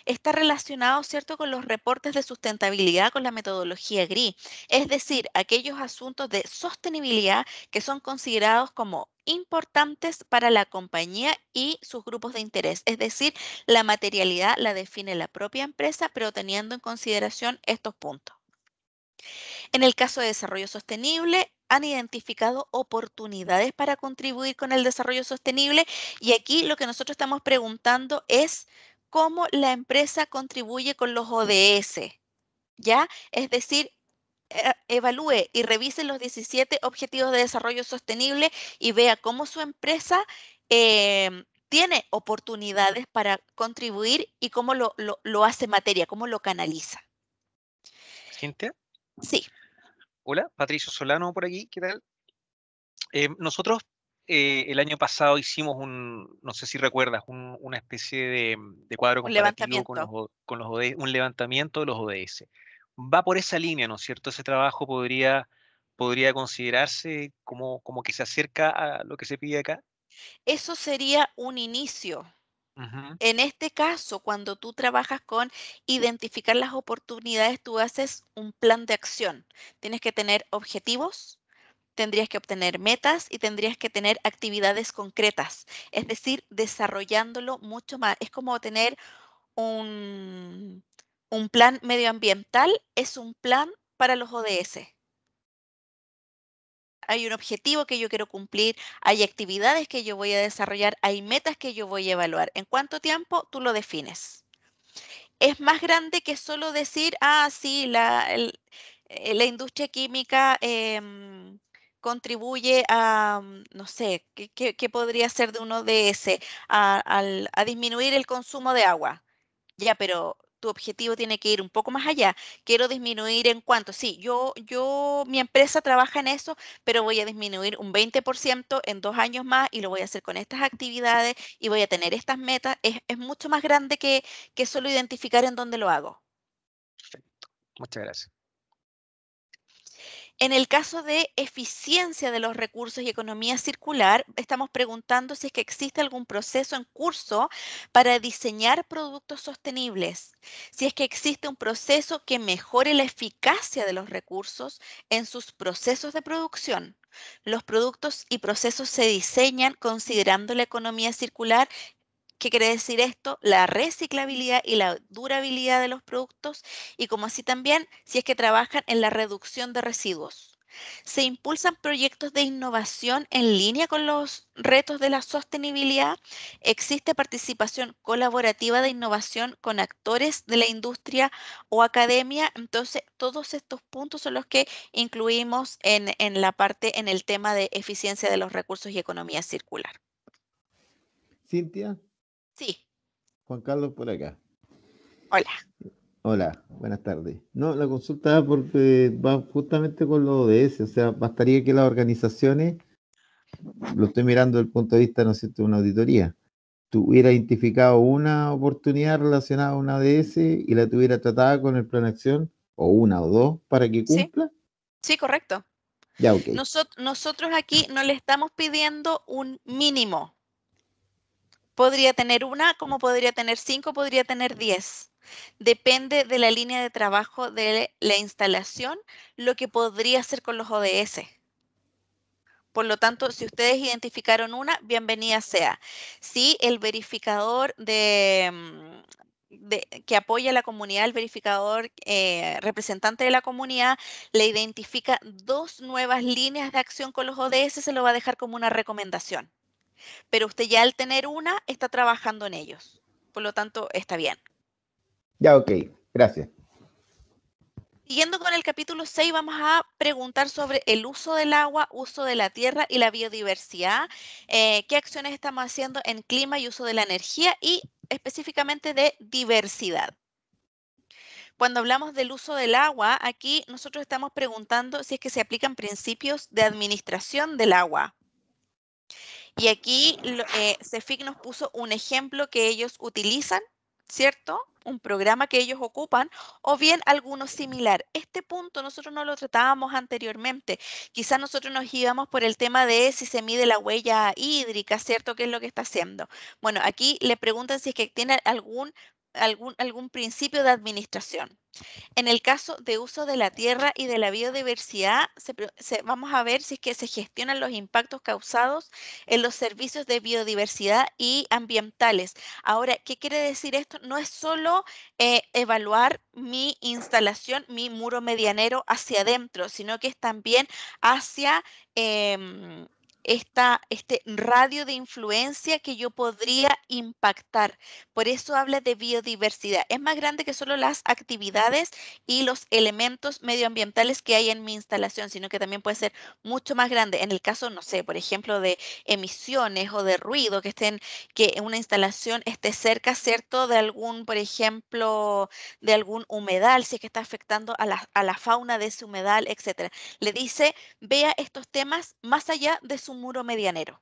Está relacionado, ¿cierto?, con los reportes de sustentabilidad, con la metodología GRI, es decir, aquellos asuntos de sostenibilidad que son considerados como importantes para la compañía y sus grupos de interés. Es decir, la materialidad la define la propia empresa, pero teniendo en consideración estos puntos. En el caso de desarrollo sostenible, han identificado oportunidades para contribuir con el desarrollo sostenible y aquí lo que nosotros estamos preguntando es cómo la empresa contribuye con los ODS, ¿ya? Es decir, evalúe y revise los 17 Objetivos de Desarrollo Sostenible y vea cómo su empresa tiene oportunidades para contribuir y cómo lo hace materia, cómo lo canaliza. Cintia, Sí. hola, Patricio Solano por aquí, ¿qué tal? Nosotros el año pasado hicimos no sé si recuerdas, una especie de cuadro Un comparativo con levantamiento. con los ODS, un levantamiento de los ODS. Va por esa línea, ¿no es cierto? Ese trabajo podría considerarse como que se acerca a lo que se pide acá. Eso sería un inicio. Ujú. En este caso, cuando tú trabajas con identificar las oportunidades, tú haces un plan de acción. Tienes que tener objetivos, tendrías que obtener metas y tendrías que tener actividades concretas. Es decir, desarrollándolo mucho más. Es como tener un, un plan medioambiental, es un plan para los ODS. Hay un objetivo que yo quiero cumplir, hay actividades que yo voy a desarrollar, hay metas que yo voy a evaluar. ¿En cuánto tiempo? Tú lo defines. Es más grande que solo decir, ah, sí, la industria química contribuye a, no sé, ¿qué podría ser de uno de ese? A disminuir el consumo de agua. Ya, pero tu objetivo tiene que ir un poco más allá. Quiero disminuir en cuánto. Sí, mi empresa trabaja en eso, pero voy a disminuir un 20% en 2 años más y lo voy a hacer con estas actividades y voy a tener estas metas. Es mucho más grande que solo identificar en dónde lo hago. Perfecto, muchas gracias. En el caso de eficiencia de los recursos y economía circular, estamos preguntando si es que existe algún proceso en curso para diseñar productos sostenibles, si es que existe un proceso que mejore la eficacia de los recursos en sus procesos de producción. Los productos y procesos se diseñan considerando la economía circular. ¿Qué quiere decir esto? La reciclabilidad y la durabilidad de los productos y como así también si es que trabajan en la reducción de residuos. Se impulsan proyectos de innovación en línea con los retos de la sostenibilidad. Existe participación colaborativa de innovación con actores de la industria o academia. Entonces, todos estos puntos son los que incluimos en la parte, en el tema de eficiencia de los recursos y economía circular. Cintia, Sí, Juan Carlos por acá. hola. Hola, buenas tardes. No, la consulta va porque va justamente con los ODS, o sea, bastaría que las organizaciones, lo estoy mirando desde el punto de vista, ¿no es cierto?, de una auditoría, tuviera identificado una oportunidad relacionada a una ODS y la tuviera tratada con el plan de acción, o una o dos, para que Sí, cumpla. sí, correcto. Ya, ok. Nosotros aquí no le estamos pidiendo un mínimo. Podría tener una, como podría tener 5, podría tener 10. Depende de la línea de trabajo de la instalación, lo que podría hacer con los ODS. Por lo tanto, si ustedes identificaron una, bienvenida sea. Si el verificador que apoya a la comunidad, el verificador representante de la comunidad, le identifica 2 nuevas líneas de acción con los ODS, se lo va a dejar como una recomendación. Pero usted ya al tener una, está trabajando en ellos. Por lo tanto, está bien. Ya, ok. Gracias. Siguiendo con el capítulo 6, vamos a preguntar sobre el uso del agua, uso de la tierra y la biodiversidad. ¿Qué acciones estamos haciendo en clima y uso de la energía y específicamente de diversidad? Cuando hablamos del uso del agua, aquí nosotros estamos preguntando si es que se aplican principios de administración del agua. Y aquí CEFIC nos puso un ejemplo que ellos utilizan, ¿cierto? Un programa que ellos ocupan, o bien alguno similar. Este punto nosotros no lo tratábamos anteriormente. Quizás nosotros nos íbamos por el tema de si se mide la huella hídrica, ¿cierto? ¿Qué es lo que está haciendo? Bueno, aquí le preguntan si es que tiene algún principio de administración. En el caso de uso de la tierra y de la biodiversidad, vamos a ver si es que se gestionan los impactos causados en los servicios de biodiversidad y ambientales. Ahora, ¿qué quiere decir esto? No es solo evaluar mi instalación, mi muro medianero hacia adentro, sino que es también hacia em, este radio de influencia que yo podría impactar. Por eso habla de biodiversidad. Es más grande que solo las actividades y los elementos medioambientales que hay en mi instalación, sino que también puede ser mucho más grande. En el caso, no sé, por ejemplo, de emisiones o de ruido, que una instalación esté cerca, ¿cierto?, de algún, por ejemplo, de algún humedal, si es que está afectando a la fauna de ese humedal, etcétera. Le dice, vea estos temas más allá de su muro medianero.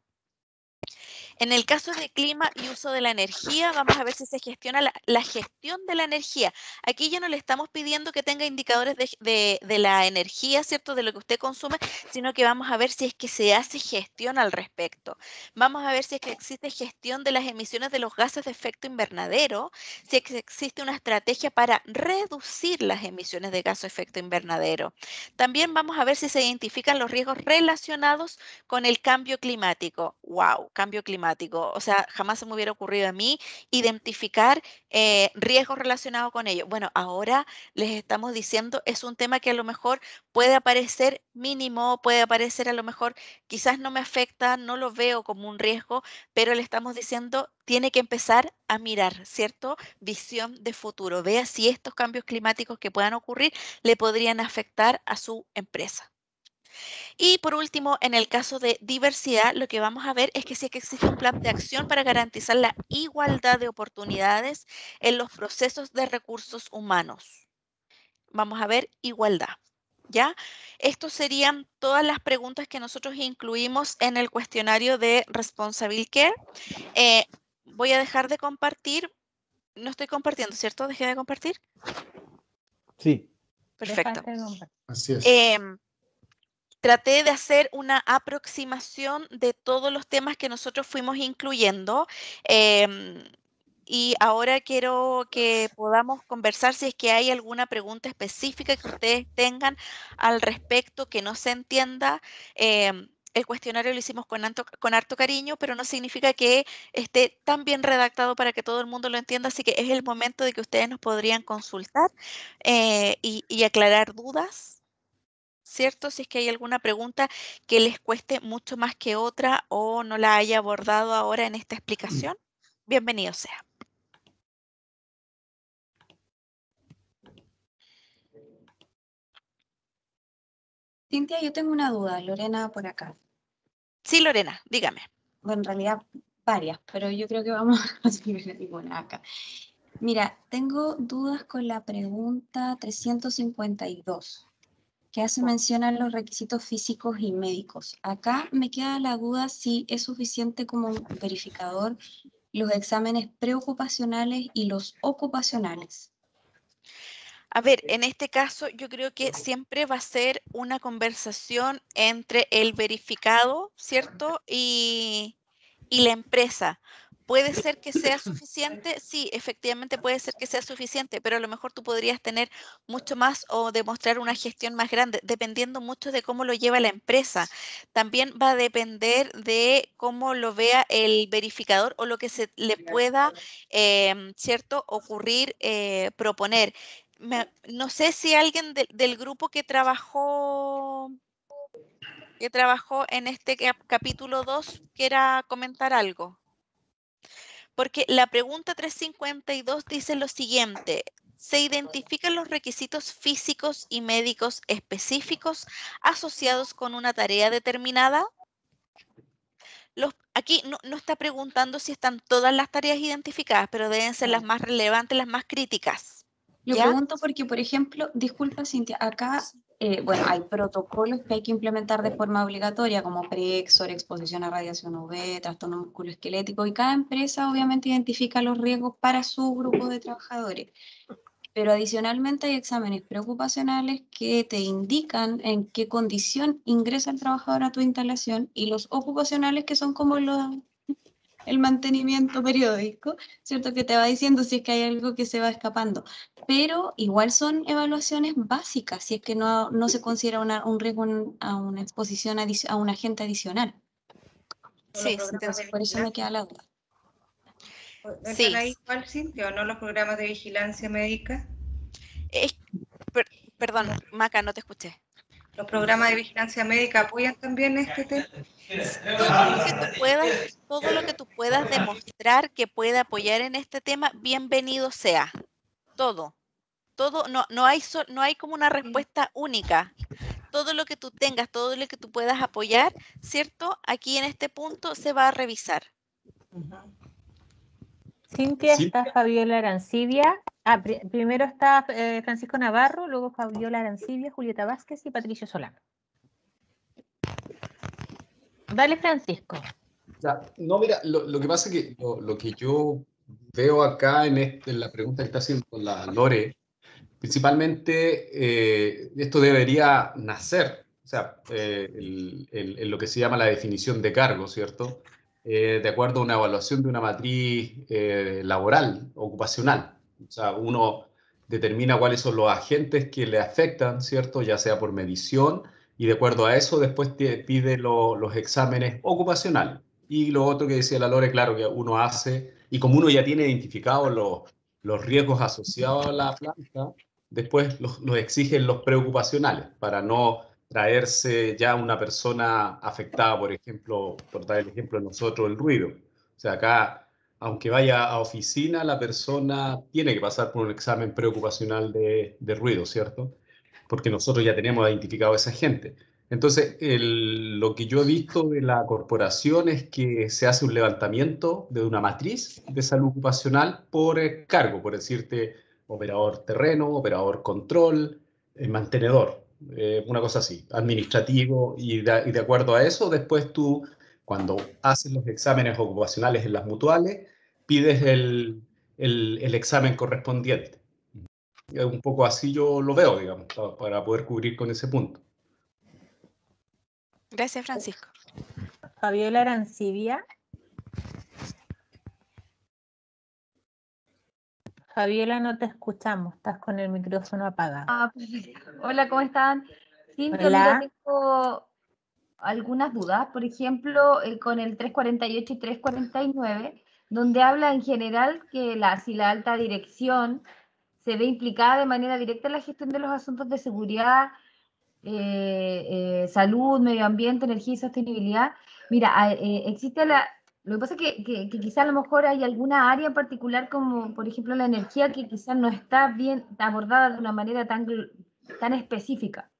En el caso de clima y uso de la energía, vamos a ver si se gestiona la gestión de la energía. Aquí ya no le estamos pidiendo que tenga indicadores de la energía, ¿cierto?, de lo que usted consume, sino que vamos a ver si es que se hace gestión al respecto. Vamos a ver si es que existe gestión de las emisiones de los gases de efecto invernadero, si es que existe una estrategia para reducir las emisiones de gases de efecto invernadero. También vamos a ver si se identifican los riesgos relacionados con el cambio climático. ¡Wow! Cambio climático. O sea, jamás se me hubiera ocurrido a mí identificar riesgos relacionados con ello. Bueno, ahora les estamos diciendo, es un tema que a lo mejor puede aparecer mínimo, puede aparecer a lo mejor, quizás no me afecta, no lo veo como un riesgo, pero le estamos diciendo, tiene que empezar a mirar, ¿cierto? Visión de futuro. Vea si estos cambios climáticos que puedan ocurrir le podrían afectar a su empresa. Y por último, en el caso de diversidad, lo que vamos a ver es que sí que existe un plan de acción para garantizar la igualdad de oportunidades en los procesos de recursos humanos. Vamos a ver igualdad. ¿Ya? Estas serían todas las preguntas que nosotros incluimos en el cuestionario de Responsible Care. Voy a dejar de compartir. No estoy compartiendo, ¿cierto? ¿Dejé de compartir? Sí. Perfecto. Dejaste de compartir. Así es. Traté de hacer una aproximación de todos los temas que nosotros fuimos incluyendo y ahora quiero que podamos conversar si es que hay alguna pregunta específica que ustedes tengan al respecto que no se entienda. El cuestionario lo hicimos con harto cariño, pero no significa que esté tan bien redactado para que todo el mundo lo entienda, así que es el momento de que ustedes nos podrían consultar y aclarar dudas. ¿cierto? Si es que hay alguna pregunta que les cueste mucho más que otra o no la haya abordado ahora en esta explicación, bienvenido sea. Cintia, yo tengo una duda, Lorena por acá. Sí, Lorena, dígame. Bueno, en realidad varias, pero yo creo que vamos a resolver ninguna acá. Mira, tengo dudas con la pregunta 352, que hace mención a los requisitos físicos y médicos. Acá me queda la duda si es suficiente como verificador los exámenes preocupacionales y los ocupacionales. A ver, en este caso yo creo que siempre va a ser una conversación entre el verificado, ¿cierto? Y la empresa. ¿Puede ser que sea suficiente? Sí, efectivamente puede ser que sea suficiente, pero a lo mejor tú podrías tener mucho más o demostrar una gestión más grande, dependiendo mucho de cómo lo lleva la empresa. También va a depender de cómo lo vea el verificador o lo que se le pueda, ¿cierto?, ocurrir, proponer. No sé si alguien del grupo que trabajó en este capítulo 2 quiera comentar algo. Porque la pregunta 352 dice lo siguiente: ¿se identifican los requisitos físicos y médicos específicos asociados con una tarea determinada? Aquí no está preguntando si están todas las tareas identificadas, pero deben ser las más relevantes, las más críticas. Lo ¿Ya? pregunto porque, por ejemplo, disculpa Cintia, acá, bueno, hay protocolos que hay que implementar de forma obligatoria, como Prexor, exposición a radiación UV, trastorno musculoesquelético, y cada empresa obviamente identifica los riesgos para su grupo de trabajadores. Pero adicionalmente hay exámenes preocupacionales que te indican en qué condición ingresa el trabajador a tu instalación, y los ocupacionales que son como el mantenimiento periódico, ¿cierto? Que te va diciendo si es que hay algo que se va escapando. Pero igual son evaluaciones básicas, si es que no se considera un riesgo a una exposición a un agente adicional. Sí, Entonces, por eso me queda la duda. ¿Están sí. ahí igual, Cintia, o no los programas de vigilancia médica? Perdón, Maca, no te escuché. ¿Los programas de vigilancia médica apoyan también este tema? Todo lo que tú puedas demostrar que puede apoyar en este tema, bienvenido sea. Todo, no hay como una respuesta única. Todo lo que tú tengas, todo lo que tú puedas apoyar, ¿cierto? Aquí en este punto se va a revisar. Cintia, está Fabiola Arancibia. Primero está Francisco Navarro, luego Fabiola Arancibia, Julieta Vázquez y Patricio Solano. Dale, Francisco. No, mira, lo que pasa es que lo que yo veo acá en la pregunta que está haciendo la Lore, principalmente esto debería nacer, o sea, en lo que se llama la definición de cargo, ¿cierto? De acuerdo a una evaluación de una matriz laboral, ocupacional. O sea, uno determina cuáles son los agentes que le afectan, ¿cierto? Ya sea por medición, y de acuerdo a eso después te pide los exámenes ocupacionales. Y lo otro que decía la Lore, claro, que uno hace, y como uno ya tiene identificados los riesgos asociados a la planta, después los exigen los preocupacionales para no traerse ya una persona afectada, por ejemplo, por dar el ejemplo de nosotros, el ruido. O sea, acá, aunque vaya a oficina, la persona tiene que pasar por un examen preocupacional de ruido, ¿cierto? Porque nosotros ya tenemos identificado a esa gente. Entonces, lo que yo he visto de la corporación es que se hace un levantamiento de una matriz de salud ocupacional por cargo, por decirte, operador terreno, operador control, mantenedor, una cosa así, administrativo, y de acuerdo a eso, después tú, cuando haces los exámenes ocupacionales en las mutuales, pides el examen correspondiente. Un poco así yo lo veo, digamos, para poder cubrir con ese punto. Gracias, Francisco. Fabiola Arancibia. Fabiola, no te escuchamos, estás con el micrófono apagado. Hola, ¿cómo están? Cintia, Hola. mira, tengo algunas dudas. Por ejemplo, con el 348 y 349, donde habla en general que si la alta dirección se ve implicada de manera directa en la gestión de los asuntos de seguridad salud, medio ambiente, energía y sostenibilidad. Mira, existe lo que pasa es que quizá a lo mejor hay alguna área en particular, como por ejemplo la energía, que quizás no está bien abordada de una manera tan específica.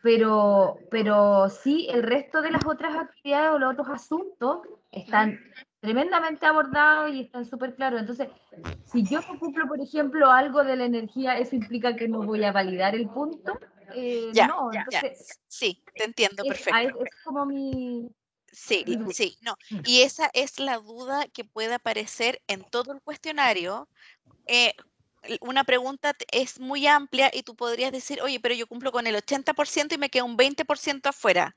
Pero sí, el resto de las otras actividades o los otros asuntos están tremendamente abordados y están súper claros. Entonces, si yo no cumplo, por ejemplo, algo de la energía, ¿eso implica que no voy a validar el punto? No, entonces... Sí, te entiendo perfecto. Es como mi... Sí, no. Y esa es la duda que puede aparecer en todo el cuestionario. Una pregunta es muy amplia y tú podrías decir, oye, pero yo cumplo con el 80% y me queda un 20% afuera.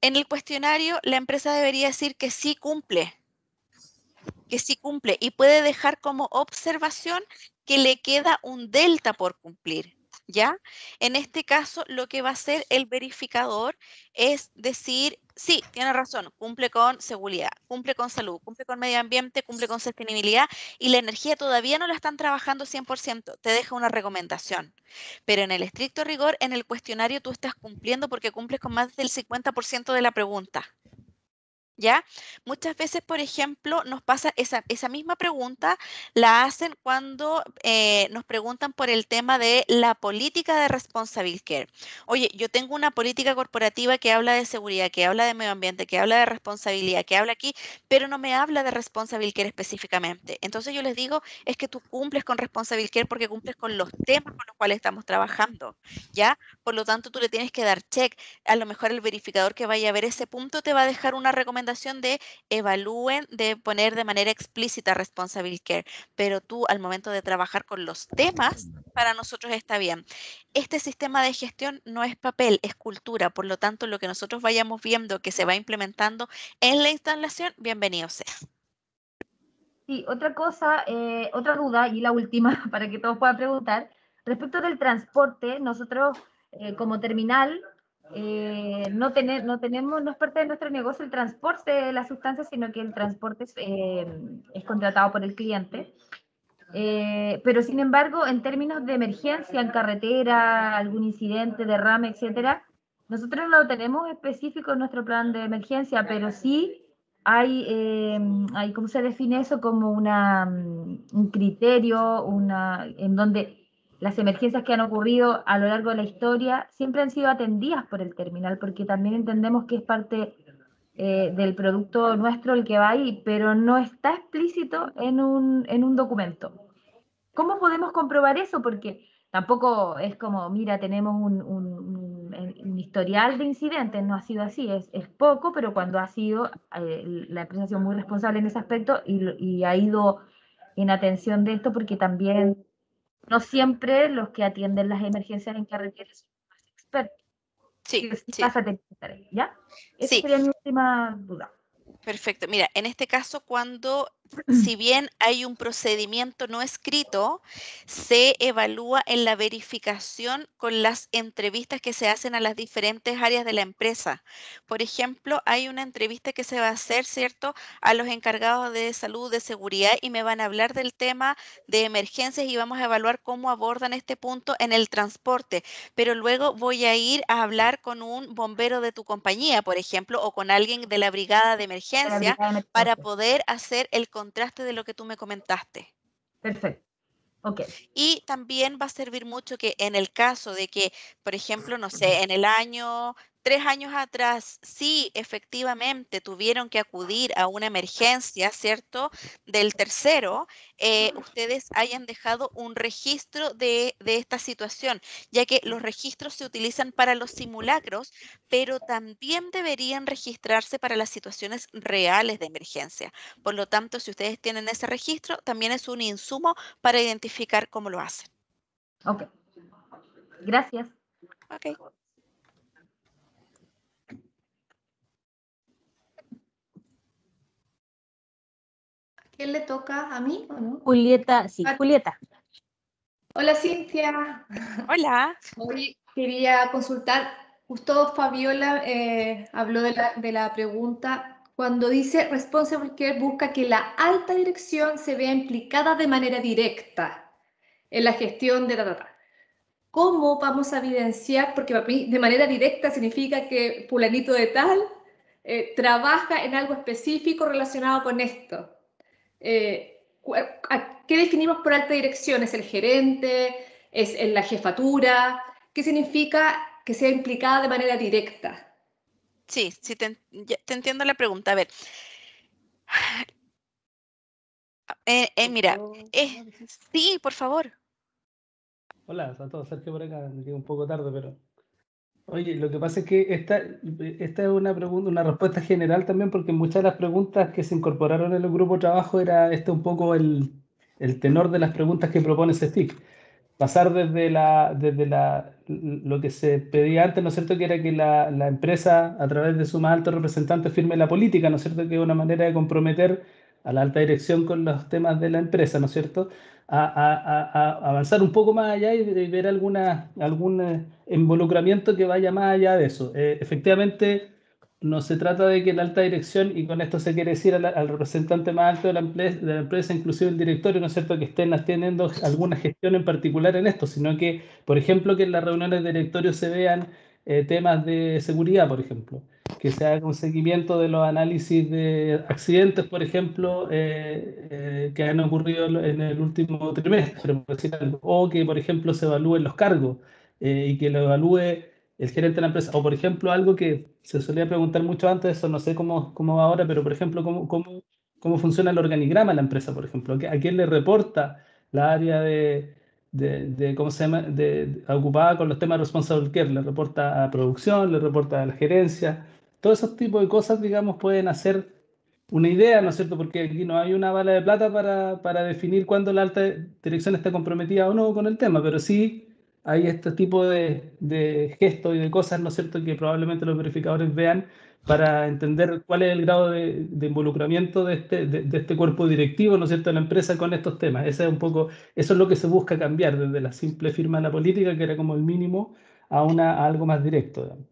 En el cuestionario, la empresa debería decir que sí cumple y puede dejar como observación que le queda un delta por cumplir, ¿ya? En este caso, lo que va a hacer el verificador es decir, sí, tiene razón, cumple con seguridad, cumple con salud, cumple con medio ambiente, cumple con sostenibilidad y la energía todavía no la están trabajando 100%, te deja una recomendación. Pero en el estricto rigor, en el cuestionario tú estás cumpliendo porque cumples con más del 50% de la pregunta. ¿Ya? Muchas veces, por ejemplo, nos pasa esa misma pregunta, la hacen cuando nos preguntan por el tema de la política de Responsible Care. Oye, yo tengo una política corporativa que habla de seguridad, que habla de medio ambiente, que habla de responsabilidad, que habla aquí, pero no me habla de Responsible Care específicamente. Entonces yo les digo, es que tú cumples con Responsible Care porque cumples con los temas con los cuales estamos trabajando, ¿ya? Por lo tanto, tú le tienes que dar check. A lo mejor el verificador que vaya a ver ese punto te va a dejar una recomendación de evalúen, de poner de manera explícita Responsible Care, pero tú al momento de trabajar con los temas, para nosotros está bien. Este sistema de gestión no es papel, es cultura, por lo tanto lo que nosotros vayamos viendo que se va implementando en la instalación, bienvenido sea. Sí, otra cosa, otra duda y la última para que todos puedan preguntar, respecto del transporte, nosotros como terminal no es parte de nuestro negocio el transporte de las sustancias, sino que el transporte es contratado por el cliente. Pero sin embargo, en términos de emergencia en carretera, algún incidente, derrame, etcétera, nosotros no lo tenemos específico en nuestro plan de emergencia, pero sí hay ¿cómo se define eso? Como un criterio, en donde las emergencias que han ocurrido a lo largo de la historia siempre han sido atendidas por el terminal, porque también entendemos que es parte del producto nuestro el que va ahí, pero no está explícito en un documento. ¿Cómo podemos comprobar eso? Porque tampoco es como, mira, tenemos un historial de incidentes, no ha sido así, es poco, pero cuando ha sido, la empresa ha sido muy responsable en ese aspecto y ha ido en atención de esto porque también no siempre los que atienden las emergencias en carretera son más expertos. Sí, Pasa, ¿ya? Esa sí. sería mi última duda. Perfecto. Mira, en este caso, cuando, si bien hay un procedimiento no escrito, se evalúa en la verificación con las entrevistas que se hacen a las diferentes áreas de la empresa. Por ejemplo, hay una entrevista que se va a hacer, ¿cierto?, a los encargados de salud, de seguridad, y me van a hablar del tema de emergencias y vamos a evaluar cómo abordan este punto en el transporte. Pero luego voy a ir a hablar con un bombero de tu compañía, por ejemplo, o con alguien de la brigada de emergencia para poder hacer el contraste de lo que tú me comentaste. Perfecto. Ok. Y también va a servir mucho que en el caso de que, por ejemplo, no sé, en el año, 3 años atrás, sí, efectivamente tuvieron que acudir a una emergencia, ¿cierto?, del tercero, ustedes hayan dejado un registro de esta situación, ya que los registros se utilizan para los simulacros, pero también deberían registrarse para las situaciones reales de emergencia. Por lo tanto, si ustedes tienen ese registro, también es un insumo para identificar cómo lo hacen. Ok. Gracias. Ok. ¿Quién le toca? ¿A mí o no? Julieta, sí, Julieta. Hola, Cintia. Hola. Hoy quería consultar, justo Fabiola habló de la pregunta, cuando dice Responsible Care busca que la alta dirección se vea implicada de manera directa en la gestión de ¿cómo vamos a evidenciar? Porque para mí de manera directa significa que fulanito de tal trabaja en algo específico relacionado con esto. ¿Qué definimos por alta dirección? ¿Es el gerente? ¿Es en la jefatura? ¿Qué significa que sea implicada de manera directa? Sí, sí, te entiendo la pregunta. A ver, mira, sí, por favor. Hola a todos, Sergio por acá, me quedé un poco tarde, pero... Oye, lo que pasa es que esta es una pregunta, una respuesta general también, porque muchas de las preguntas que se incorporaron en el grupo de trabajo era un poco el tenor de las preguntas que propone Steve. Pasar desde lo que se pedía antes, ¿no es cierto?, que era que la empresa, a través de su más alto representante, firme la política, ¿no es cierto?, que es una manera de comprometer a la alta dirección con los temas de la empresa, ¿no es cierto?, a avanzar un poco más allá y ver algún involucramiento que vaya más allá de eso. Efectivamente, no se trata de que la alta dirección, y con esto se quiere decir al representante más alto de la empresa, inclusive el directorio, ¿no es cierto?, que estén teniendo alguna gestión en particular en esto, sino que, por ejemplo, que en las reuniones de directorio se vean temas de seguridad, por ejemplo, que se haga un seguimiento de los análisis de accidentes, por ejemplo, que han ocurrido en el último trimestre, por decir algo, o que, por ejemplo, se evalúen los cargos y que lo evalúe el gerente de la empresa. O, por ejemplo, algo que se solía preguntar mucho antes, eso no sé cómo va ahora, pero, por ejemplo, cómo funciona el organigrama de la empresa, por ejemplo. ¿A quién le reporta la área ¿cómo se llama?, ocupada con los temas de responsible care? ¿Le reporta a producción? ¿Le reporta a la gerencia? Todos esos tipos de cosas, digamos, pueden hacer una idea, ¿no es cierto? Porque aquí no hay una bala de plata para definir cuándo la alta dirección está comprometida o no con el tema, pero sí hay este tipo de gestos y de cosas, ¿no es cierto?, que probablemente los verificadores vean para entender cuál es el grado de involucramiento de este cuerpo directivo, ¿no es cierto?, de la empresa con estos temas. Ese es un poco, eso es lo que se busca cambiar desde la simple firma de la política, que era como el mínimo, a algo más directo, digamos.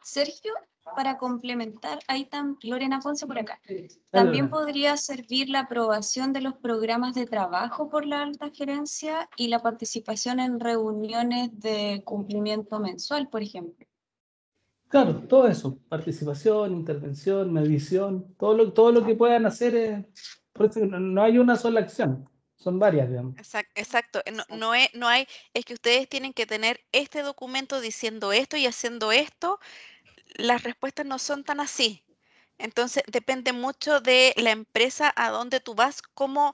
Sergio, para complementar, ahí Lorena Ponce por acá. Dale, También Lorena. podría servir la aprobación de los programas de trabajo por la alta gerencia y la participación en reuniones de cumplimiento mensual, por ejemplo. Claro, todo eso, participación, intervención, medición, todo lo que puedan hacer, por eso no hay una sola acción, son varias, digamos. Exacto. No hay, es que ustedes tienen que tener este documento diciendo esto y haciendo esto. Las respuestas no son tan así. Entonces, depende mucho de la empresa a donde tú vas, cómo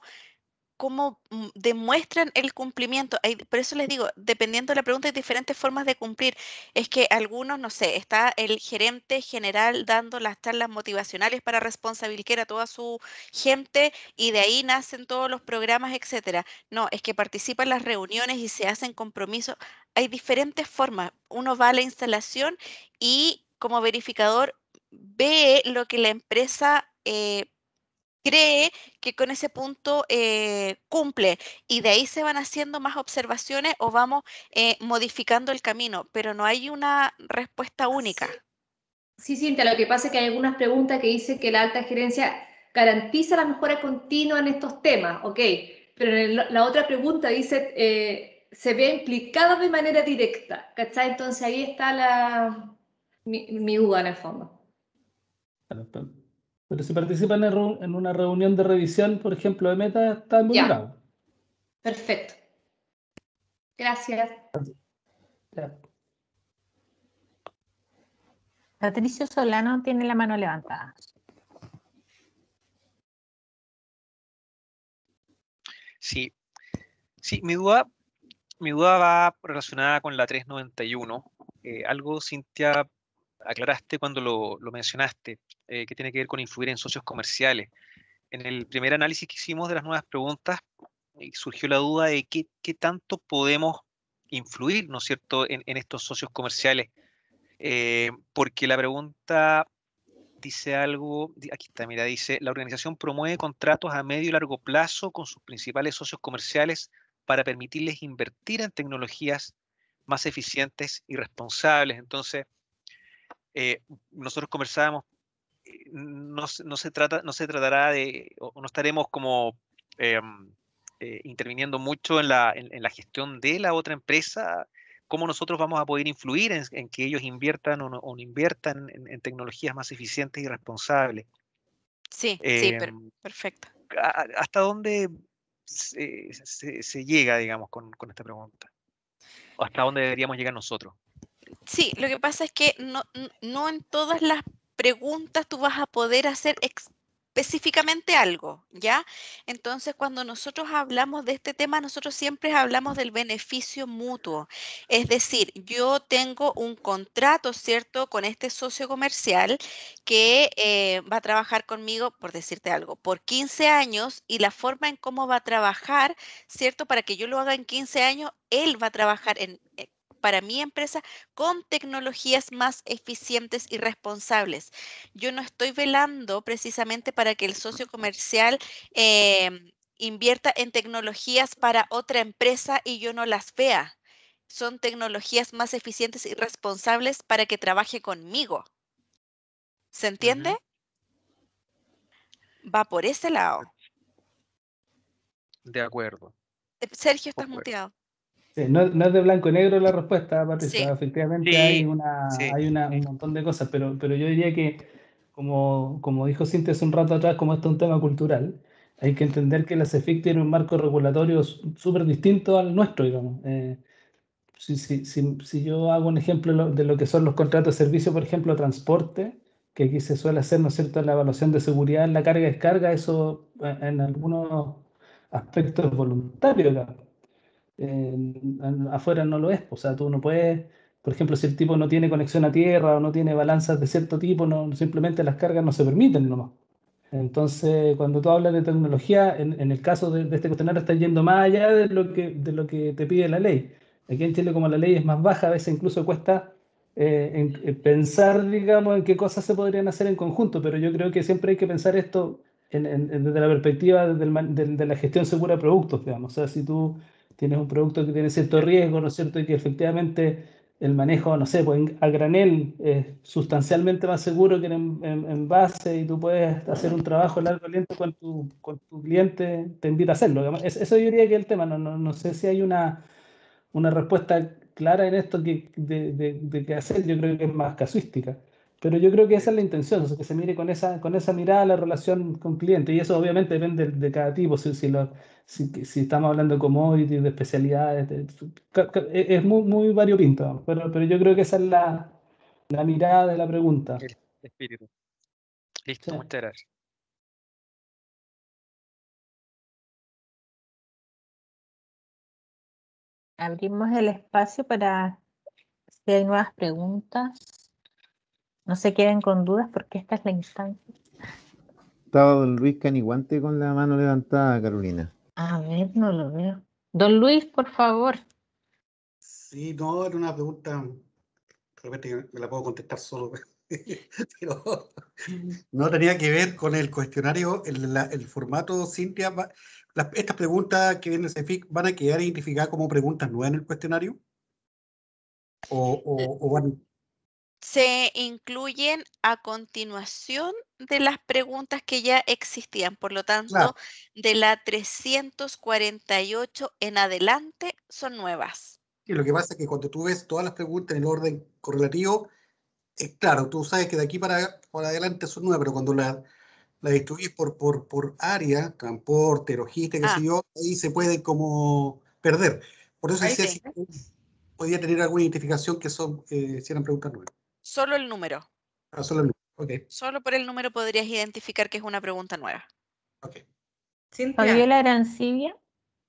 demuestran el cumplimiento. Por eso les digo, dependiendo de la pregunta, hay diferentes formas de cumplir. Es que algunos, no sé, está el gerente general dando las charlas motivacionales para responsabilizar a toda su gente y de ahí nacen todos los programas, etcétera. No, es que participan en las reuniones y se hacen compromisos. Hay diferentes formas. Uno va a la instalación y como verificador ve lo que la empresa cree que con ese punto cumple y de ahí se van haciendo más observaciones o vamos modificando el camino, pero no hay una respuesta única. Sí, Cintia, lo que pasa es que hay algunas preguntas que dicen que la alta gerencia garantiza la mejora continua en estos temas, ok, pero la otra pregunta dice, se ve implicada de manera directa, ¿cachai? Entonces ahí está mi duda en el fondo. Pero si participan en una reunión de revisión, por ejemplo, de meta, está involucrado. Ya, perfecto. Gracias. Ya. Patricio Solano tiene la mano levantada. Sí, mi duda va relacionada con la 391. Algo, Cintia, aclaraste cuando lo mencionaste, que tiene que ver con influir en socios comerciales. En el primer análisis que hicimos de las nuevas preguntas, surgió la duda de qué tanto podemos influir, ¿no es cierto?, en estos socios comerciales. Porque la pregunta dice algo, aquí está, mira, dice, la organización promueve contratos a medio y largo plazo con sus principales socios comerciales para permitirles invertir en tecnologías más eficientes y responsables. Entonces, nosotros conversábamos, no se tratará de, o no estaremos como interviniendo mucho en la gestión de la otra empresa, cómo nosotros vamos a poder influir en que ellos inviertan o no inviertan en tecnologías más eficientes y responsables. Sí, perfecto. ¿Hasta dónde se llega, digamos, con esta pregunta? ¿O hasta dónde deberíamos llegar nosotros? Sí, lo que pasa es que no en todas las preguntas tú vas a poder hacer específicamente algo, ¿ya? Entonces, cuando nosotros hablamos de este tema, nosotros siempre hablamos del beneficio mutuo. Es decir, yo tengo un contrato, ¿cierto?, con este socio comercial que va a trabajar conmigo, por decirte algo, por 15 años y la forma en cómo va a trabajar, ¿cierto?, para que yo lo haga en 15 años, él va a trabajar para mi empresa con tecnologías más eficientes y responsables. Yo no estoy velando precisamente para que el socio comercial invierta en tecnologías para otra empresa y yo no las vea. Son tecnologías más eficientes y responsables para que trabaje conmigo. ¿Se entiende? Va por ese lado. De acuerdo. Sergio, estás muteado. Sí, no es de blanco y negro la respuesta, Patricia. Sí. Efectivamente Sí, hay sí. un montón de cosas, pero yo diría que, como dijo Cintia hace un rato atrás, como esto es un tema cultural, hay que entender que la CEFIC tiene un marco regulatorio súper distinto al nuestro, digamos. Si yo hago un ejemplo de lo que son los contratos de servicio, por ejemplo, transporte, que aquí se suele hacer, ¿no es cierto?, la evaluación de seguridad en la carga y descarga, eso en algunos aspectos es voluntario, digamos. Afuera no lo es, o sea, tú no puedes, por ejemplo, si el tipo no tiene conexión a tierra o no tiene balanzas de cierto tipo, simplemente las cargas no se permiten nomás. Entonces, cuando tú hablas de tecnología, en el caso de este cuestionario está yendo más allá de lo que te pide la ley. Aquí en Chile, como la ley es más baja, a veces incluso cuesta pensar, digamos, en qué cosas se podrían hacer en conjunto, pero yo creo que siempre hay que pensar esto desde la perspectiva de la gestión segura de productos, digamos. O sea, si tú tienes un producto que tiene cierto riesgo, ¿no es cierto?, y que efectivamente el manejo, no sé, pues a granel es sustancialmente más seguro que en base, y tú puedes hacer un trabajo largo aliento con tu cliente, te invita a hacerlo. Eso yo diría que es el tema. No sé si hay una respuesta clara en esto de qué hacer. Yo creo que es más casuística. Pero yo creo que esa es la intención, o sea, que se mire con esa mirada la relación con cliente. Y eso obviamente depende de cada tipo. Si estamos hablando de commodities, de especialidades, es muy variopinto. Pero yo creo que esa es la mirada de la pregunta. El espíritu. Listo, Sí. muchas gracias. Abrimos el espacio para si hay nuevas preguntas. No se queden con dudas porque esta es la instancia. Estaba don Luis Caniguante con la mano levantada, Carolina. A ver, no lo veo. Don Luis, por favor. Sí, no, era una pregunta, de repente me la puedo contestar solo, pero no tenía que ver con el cuestionario, el formato, Cintia. ¿Estas preguntas que vienen de CEFIC van a quedar identificadas como preguntas nuevas en el cuestionario? ¿O van? Se incluyen a continuación de las preguntas que ya existían. Por lo tanto, Claro, de la 348 en adelante son nuevas. y lo que pasa es que cuando tú ves todas las preguntas en el orden correlativo, claro, tú sabes que de aquí para adelante son nuevas, pero cuando la distribuyes por área, transporte, logística, qué sé yo, ahí se puede como perder. Por eso Ahí decía sí. si podía tener alguna identificación que si eran preguntas nuevas. Solo el número. Solo el número. Ok. Solo por el número podrías identificar que es una pregunta nueva. Cintia, Fabiola Arancibia.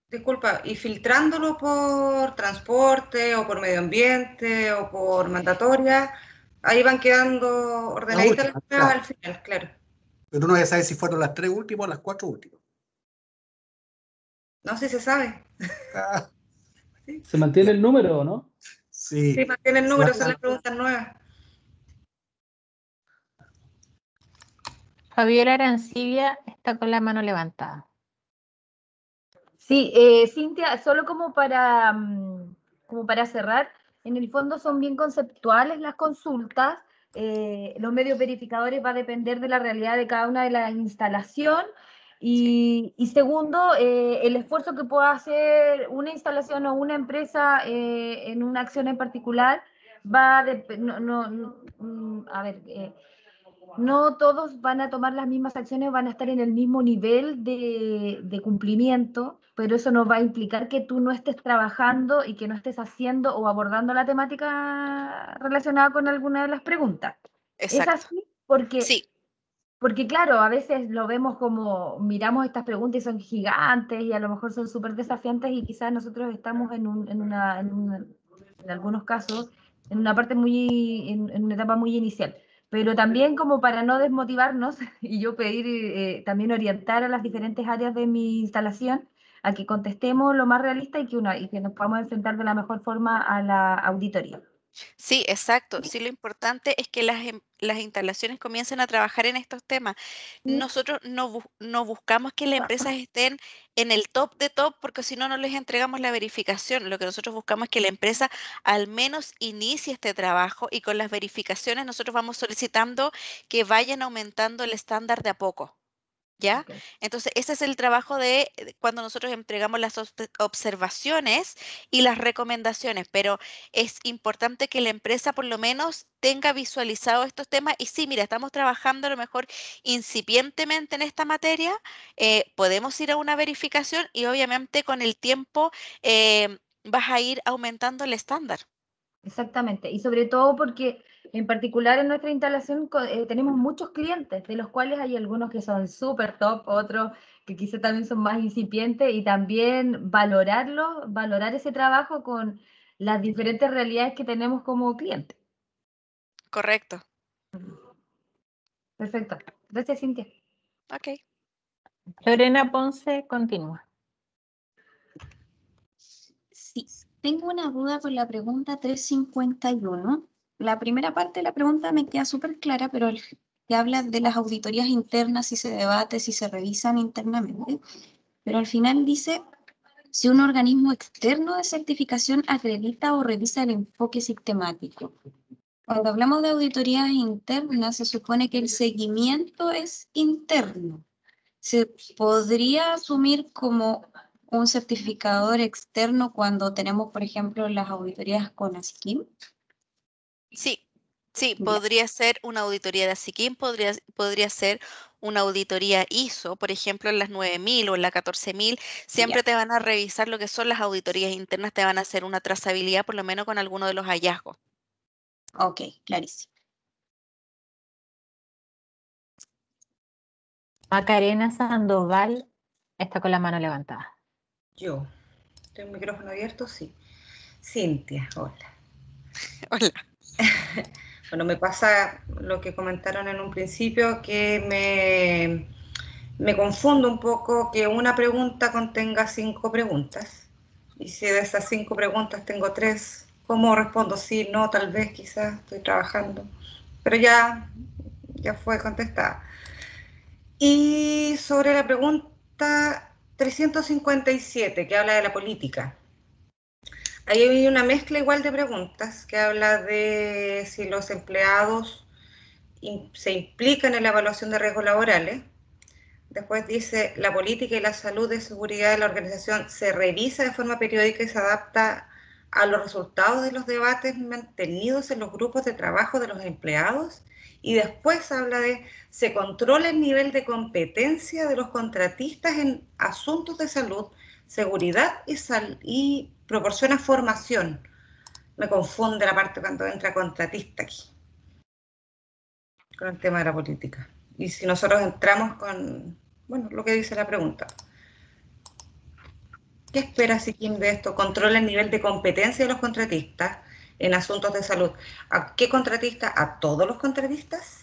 disculpa, y filtrándolo por transporte o por medio ambiente o por mandatoria, ahí van quedando ordenaditas las pruebas al final, claro. Pero uno ya sabe si fueron las 3 últimas o las 4 últimas. No sé si se sabe. ¿Se mantiene el número o no? Sí. Sí, mantiene el número, son las preguntas nuevas. Fabiola Arancibia está con la mano levantada. Sí, Cintia, solo como para cerrar, en el fondo son bien conceptuales las consultas. Los medios verificadores va a depender de la realidad de cada una de las instalaciones. Y segundo, el esfuerzo que pueda hacer una instalación o una empresa en una acción en particular va a no todos van a tomar las mismas acciones, van a estar en el mismo nivel de cumplimiento, pero eso no va a implicar que tú no estés trabajando y que no estés haciendo o abordando la temática relacionada con alguna de las preguntas. ¿Es Exacto. así? Porque, Sí, porque claro, a veces lo vemos como, miramos estas preguntas y son gigantes y a lo mejor son súper desafiantes y quizás nosotros estamos en algunos casos en una parte en una etapa muy inicial. Pero también como para no desmotivarnos y yo pedir también orientar a las diferentes áreas de mi instalación a que contestemos lo más realista y que nos podamos enfrentar de la mejor forma a la auditoría. sí, exacto. Sí, lo importante es que las instalaciones comiencen a trabajar en estos temas. Nosotros no buscamos que las empresas estén en el top de top porque si no, no les entregamos la verificación. Lo que nosotros buscamos es que la empresa al menos inicie este trabajo y con las verificaciones nosotros vamos solicitando que vayan aumentando el estándar de a poco. ¿Ya? Okay. Entonces, ese es el trabajo de cuando nosotros entregamos las observaciones y las recomendaciones, pero es importante que la empresa por lo menos tenga visualizado estos temas y sí, mira, estamos trabajando a lo mejor incipientemente en esta materia, podemos ir a una verificación y obviamente con el tiempo vas a ir aumentando el estándar. Exactamente, y sobre todo porque en particular en nuestra instalación tenemos muchos clientes, de los cuales hay algunos que son súper top, otros que quizá también son más incipientes, y también valorar ese trabajo con las diferentes realidades que tenemos como clientes. Correcto. Perfecto. Gracias, Cintia. Ok. Lorena Ponce, continúa. Sí, tengo una duda con la pregunta 351. La primera parte de la pregunta me queda súper clara, pero el que habla de las auditorías internas, si se debate, si se revisan internamente, pero al final dice, si un organismo externo de certificación acredita o revisa el enfoque sistemático. Cuando hablamos de auditorías internas, se supone que el seguimiento es interno. ¿Se podría asumir como un certificador externo cuando tenemos, por ejemplo, las auditorías con ASIQIM? Sí, sí, Ya. podría ser una auditoría de ASIQIM, podría ser una auditoría ISO, por ejemplo, en las 9000 o en la 14000, siempre te van a revisar lo que son las auditorías internas, te van a hacer una trazabilidad por lo menos con alguno de los hallazgos. Ok, clarísimo. Macarena Sandoval está con la mano levantada. Yo. ¿Tengo el micrófono abierto? Sí. Cintia, hola. Hola. Bueno, me pasa lo que comentaron en un principio, que me confundo un poco que una pregunta contenga 5 preguntas. Y si de esas 5 preguntas tengo 3, ¿cómo respondo? Sí, no, tal vez, quizás, estoy trabajando. Pero ya fue contestada. Y sobre la pregunta 357, que habla de la política. Ahí hay una mezcla igual de preguntas que habla de si los empleados se implican en la evaluación de riesgos laborales. Después dice, la política y la salud de seguridad de la organización se revisa de forma periódica y se adapta a los resultados de los debates mantenidos en los grupos de trabajo de los empleados. Y después habla de, se controla el nivel de competencia de los contratistas en asuntos de salud, seguridad y proporciona formación. Me confunde la parte cuando entra contratista aquí, con el tema de la política. Y si nosotros entramos con, bueno, lo que dice la pregunta. ¿Qué espera SIQIM de esto? ¿Controla el nivel de competencia de los contratistas en asuntos de salud? ¿A qué contratista? ¿A todos los contratistas?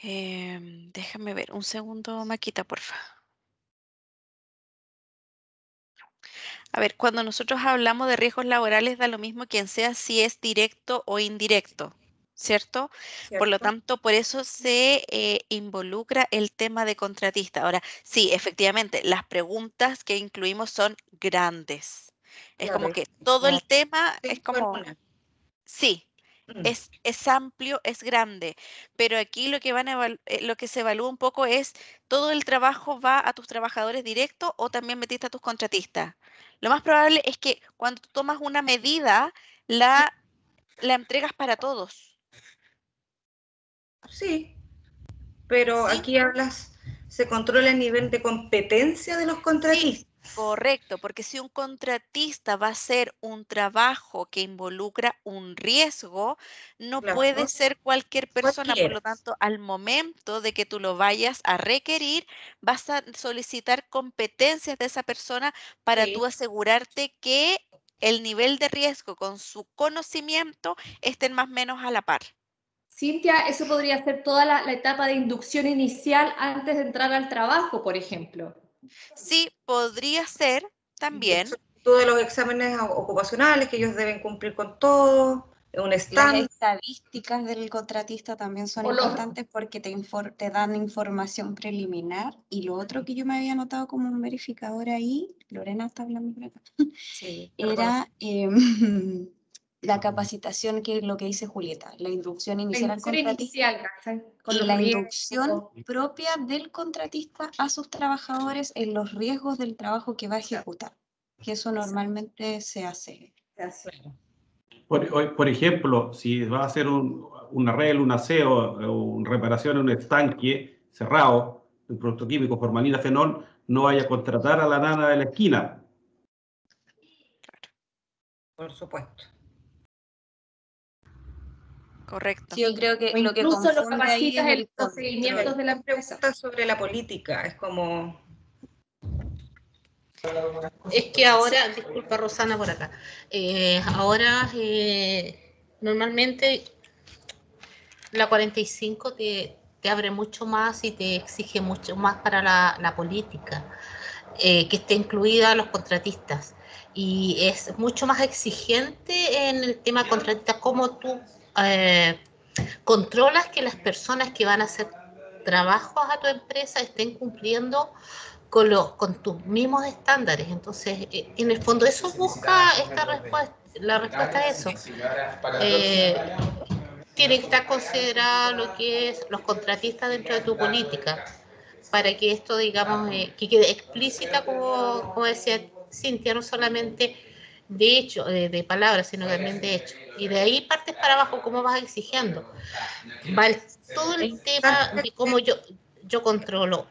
Déjame ver, un segundo, Maquita, porfa. A ver, cuando nosotros hablamos de riesgos laborales, da lo mismo quien sea si es directo o indirecto, ¿cierto? Por lo tanto, por eso se involucra el tema de contratista. Ahora, sí, efectivamente, las preguntas que incluimos son grandes. Es como que todo el tema es como... Sí, es amplio, es grande, pero aquí lo que lo que se evalúa un poco es todo el trabajo va a tus trabajadores directos o también metiste a tus contratistas. Lo más probable es que cuando tú tomas una medida, la entregas para todos. Sí, pero ¿Sí? aquí se controla el nivel de competencia de los contratistas. Correcto, porque si un contratista va a hacer un trabajo que involucra un riesgo, no Claro. puede ser cualquier persona. Por lo Cualquiera. tanto, al momento de que tú lo vayas a requerir, vas a solicitar competencias de esa persona para Sí. tú asegurarte que el nivel de riesgo con su conocimiento estén más o menos a la par. Cintia, eso podría ser toda la etapa de inducción inicial antes de entrar al trabajo, por ejemplo. Sí, podría ser también. Todos los exámenes ocupacionales que ellos deben cumplir con todo, un Las estándar. estadísticas del contratista también son importantes porque te dan información preliminar. Y lo otro que yo me había notado como un verificador ahí, Lorena está hablando por acá, Sí, era la capacitación, que es lo que dice Julieta, la inducción inicial al contratista y la inducción propia del contratista a sus trabajadores en los riesgos del trabajo que va a ejecutar, que eso normalmente se hace. Por ejemplo, si va a hacer un arreglo, un aseo, o una reparación en un estanque cerrado, un producto químico, formalina, fenol, no vaya a contratar a la nana de la esquina. Por supuesto. Correcto. Sí, yo creo que O lo que incluso lo confunde ahí capacitas es en el los procedimientos de la empresa. Pregunta sobre la política, es como... Es que ahora, disculpa Rosana por acá, ahora normalmente la 45 te abre mucho más y te exige mucho más para la política, que esté incluida los contratistas. Y es mucho más exigente en el tema contratista, cómo tú controlas que las personas que van a hacer trabajos a tu empresa estén cumpliendo con tus mismos estándares. Entonces, en el fondo eso busca esta respuesta, la respuesta a eso. Tiene que estar considerado lo que es los contratistas dentro de tu política, para que esto, digamos, que quede explícita, como decía Cintia, no solamente de hecho, de palabras, sino también de hecho. Y de ahí partes para abajo, cómo vas exigiendo. Todo el tema de cómo yo controlo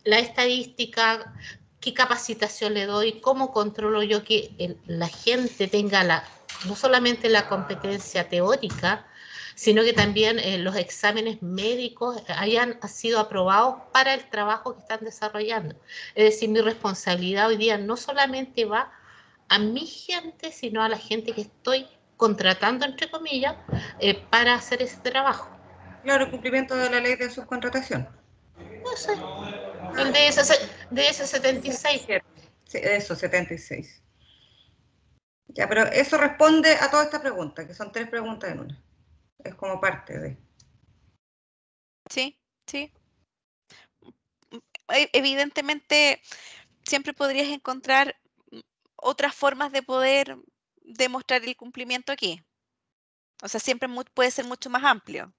la estadística, qué capacitación le doy, cómo controlo yo que la gente tenga no solamente la competencia teórica, sino que también los exámenes médicos hayan sido aprobados para el trabajo que están desarrollando. Es decir, mi responsabilidad hoy día no solamente va a mi gente, sino a la gente que estoy contratando, entre comillas, para hacer ese trabajo. Claro, cumplimiento de la ley de subcontratación. No sé, el DS76. Sí, eso, 76. Ya, pero eso responde a toda esta pregunta, que son 3 preguntas en una. Es como parte de... Sí, sí. Evidentemente, siempre podrías encontrar otras formas de poder demostrar el cumplimiento aquí. O sea, siempre puede ser mucho más amplio.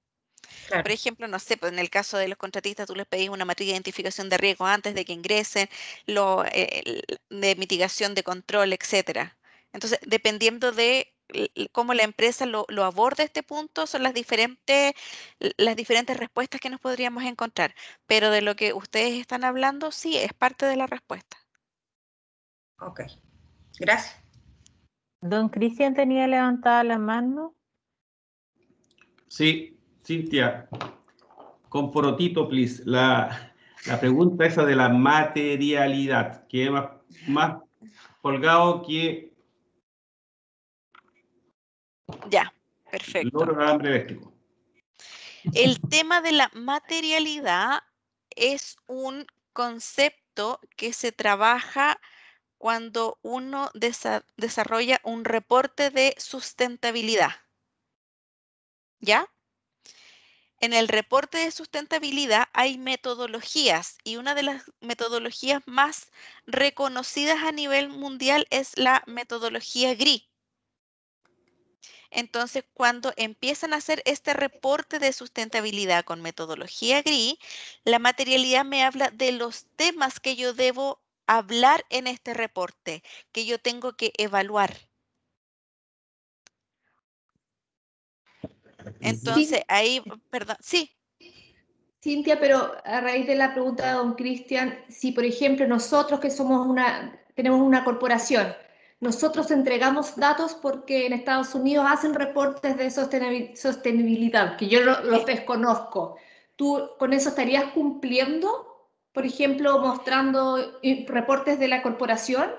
Claro. Por ejemplo, no sé, pues en el caso de los contratistas, tú les pedís una matriz de identificación de riesgos antes de que ingresen, de mitigación de control, etcétera. Entonces, dependiendo de cómo la empresa lo aborda este punto, son las diferentes respuestas que nos podríamos encontrar. Pero de lo que ustedes están hablando, sí, es parte de la respuesta. Ok, gracias. Don Cristian tenía levantada la mano. Sí, Cintia, con porotito, please. La pregunta esa de la materialidad, que es más colgado que... Ya, perfecto. Logro de alambre eléctrico. El tema de la materialidad es un concepto que se trabaja cuando uno desarrolla un reporte de sustentabilidad. ¿Ya? En el reporte de sustentabilidad hay metodologías y una de las metodologías más reconocidas a nivel mundial es la metodología GRI. Entonces, cuando empiezan a hacer este reporte de sustentabilidad con metodología GRI, la materialidad me habla de los temas que yo debo hablar en este reporte, que yo tengo que evaluar. Entonces, ahí, perdón, sí. Cintia, pero a raíz de la pregunta de don Cristian, si por ejemplo nosotros que tenemos una corporación, nosotros entregamos datos porque en Estados Unidos hacen reportes de sostenibilidad, que yo los desconozco. ¿Tú con eso estarías cumpliendo, por ejemplo, mostrando reportes de la corporación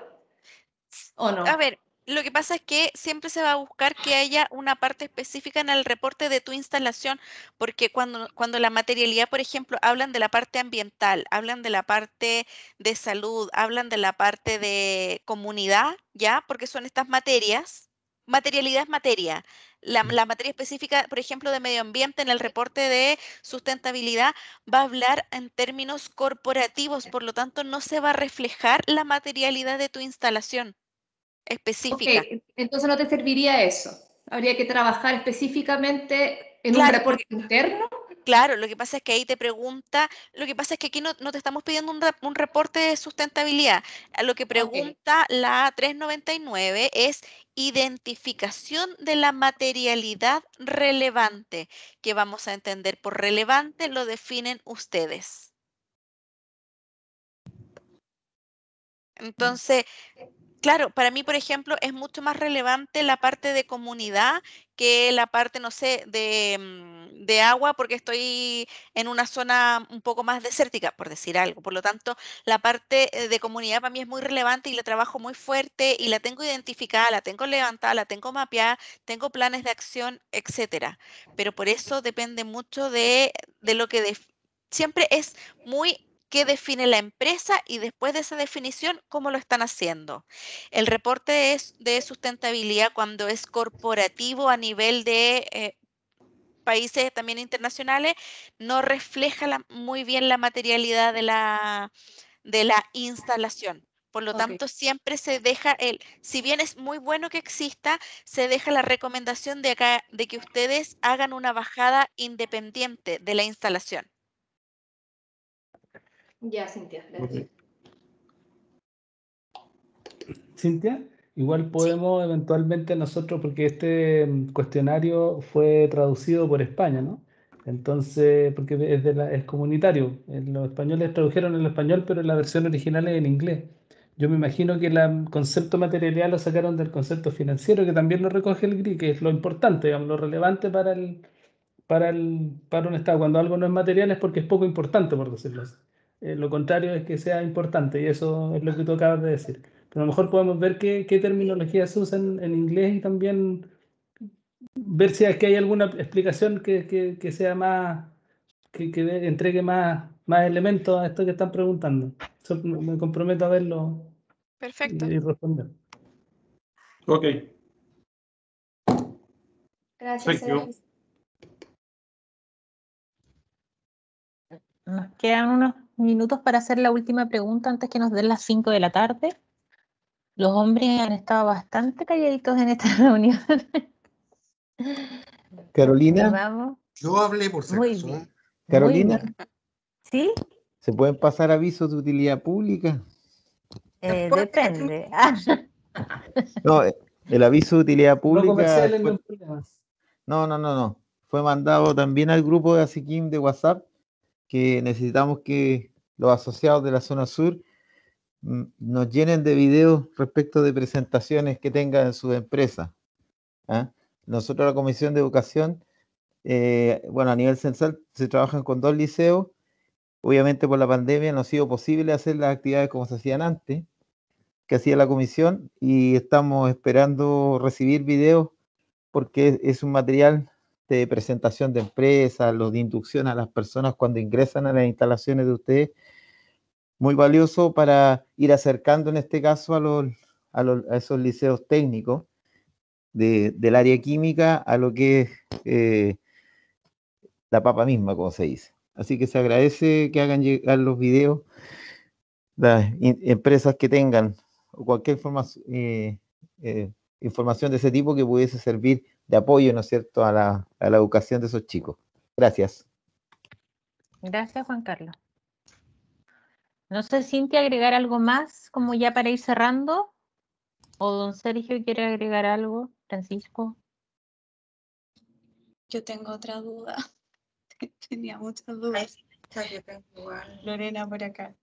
o no? A ver, lo que pasa es que siempre se va a buscar que haya una parte específica en el reporte de tu instalación, porque cuando la materialidad, por ejemplo, hablan de la parte ambiental, hablan de la parte de salud, hablan de la parte de comunidad, ¿ya? Porque son estas materias. Materialidad es materia. La materia específica, por ejemplo, de medio ambiente en el reporte de sustentabilidad va a hablar en términos corporativos, por lo tanto no se va a reflejar la materialidad de tu instalación específica. Ok, entonces no te serviría eso. Habría que trabajar específicamente en un Claro, reporte interno. Claro, lo que pasa es que ahí te pregunta, lo que pasa es que aquí no te estamos pidiendo un reporte de sustentabilidad. Lo que pregunta la 399 es identificación de la materialidad relevante, que vamos a entender por relevante, lo definen ustedes. Entonces, claro, para mí, por ejemplo, es mucho más relevante la parte de comunidad que la parte, no sé, de agua, porque estoy en una zona un poco más desértica, por decir algo. Por lo tanto, la parte de comunidad para mí es muy relevante y la trabajo muy fuerte y la tengo identificada, la tengo levantada, la tengo mapeada, tengo planes de acción, etcétera. Pero por eso depende mucho de lo que siempre es muy qué define la empresa y después de esa definición, cómo lo están haciendo. El reporte de sustentabilidad cuando es corporativo a nivel de países también internacionales, no refleja muy bien la materialidad de la instalación. Por lo tanto, siempre se deja si bien es muy bueno que exista, se deja la recomendación de que ustedes hagan una bajada independiente de la instalación. Ya, Cintia, gracias. Cintia, igual podemos eventualmente nosotros, porque este cuestionario fue traducido por España, ¿no? Entonces, porque es comunitario. Los españoles tradujeron el español, pero la versión original es en inglés. Yo me imagino que el concepto materialidad lo sacaron del concepto financiero, que también lo recoge el GRI, que es lo importante, digamos, lo relevante para un Estado. Cuando algo no es material es porque es poco importante, por decirlo así. Lo contrario es que sea importante, y eso es lo que tú acabas de decir. Pero a lo mejor podemos ver qué terminología se usa en inglés y también ver si es que hay alguna explicación que sea más, que entregue más elementos a esto que están preguntando. Eso me comprometo a verlo. Perfecto. Y responder. Ok. Gracias, Sergio. Nos quedan unos minutos para hacer la última pregunta antes que nos den las 5 de la tarde. Los hombres han estado bastante calladitos en esta reunión. Carolina. Vamos. Yo hablé por si acaso. Bien. Carolina. ¿Sí? ¿Se pueden pasar avisos de utilidad pública? Depende. No, el aviso de utilidad pública. No comerciales, no problemas. No. Fue mandado también al grupo de Asiquim de WhatsApp, que necesitamos que los asociados de la zona sur nos llenen de videos respecto de presentaciones que tengan en sus empresas. ¿Ah? Nosotros, la Comisión de Educación, a nivel censal se trabajan con 2 liceos. Obviamente por la pandemia no ha sido posible hacer las actividades como se hacían antes, que hacía la comisión, y estamos esperando recibir videos porque es un material de presentación de empresas, los de inducción a las personas cuando ingresan a las instalaciones de ustedes, muy valioso para ir acercando en este caso a esos liceos técnicos del área química a lo que es la papa misma, como se dice. Así que se agradece que hagan llegar los videos las empresas que tengan cualquier información de ese tipo que pudiese servir apoyo, ¿no es cierto?, a la educación de esos chicos. Gracias. Gracias, Juan Carlos. No sé, Cintia, agregar algo más, como ya para ir cerrando. O don Sergio quiere agregar algo, Francisco. Yo tengo otra duda. Tenía muchas dudas. Yo tengo igual. Lorena por acá.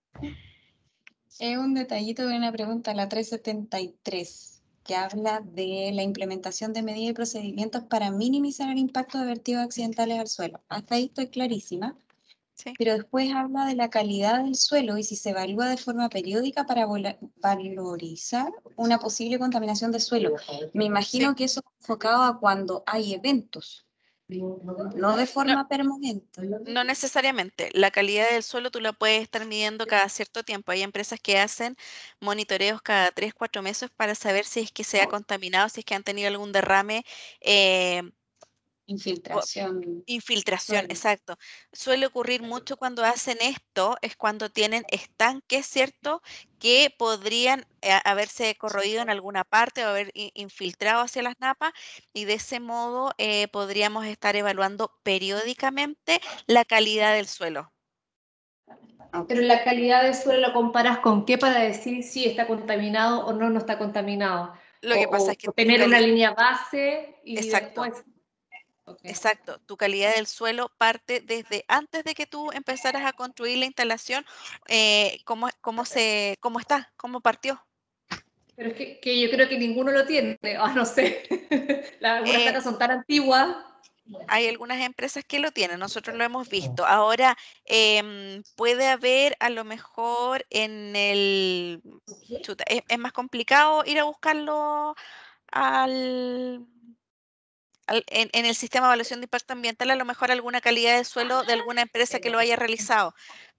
Es un detallito de una pregunta, la 373, que habla de la implementación de medidas y procedimientos para minimizar el impacto de vertidos accidentales al suelo. Hasta ahí estoy clarísima. Sí. Pero después habla de la calidad del suelo y si se evalúa de forma periódica para valorizar una posible contaminación de suelo. Me imagino que eso es enfocado a cuando hay eventos, no de forma permanente. No necesariamente. La calidad del suelo tú la puedes estar midiendo cada cierto tiempo. Hay empresas que hacen monitoreos cada 3, 4 meses para saber si es que se ha contaminado, si es que han tenido algún derrame. Infiltración. Infiltración, exacto. Suele ocurrir mucho cuando hacen esto, es cuando tienen estanques, ¿cierto? Que podrían haberse corroído en alguna parte o haber infiltrado hacia las napas y de ese modo podríamos estar evaluando periódicamente la calidad del suelo. Pero la calidad del suelo lo comparas con qué para decir si está contaminado o no, no está contaminado. Lo que pasa es que o tener una línea base y exacto. después... Exacto, tu calidad del suelo parte desde antes de que tú empezaras a construir la instalación, cómo está, cómo partió. Pero es que yo creo que ninguno lo tiene, no sé, algunas casas son tan antiguas. Hay algunas empresas que lo tienen, nosotros lo hemos visto. Ahora, puede haber a lo mejor en el... Chuta, es más complicado ir a buscarlo en el sistema de evaluación de impacto ambiental, a lo mejor alguna calidad de suelo de alguna empresa que lo haya realizado,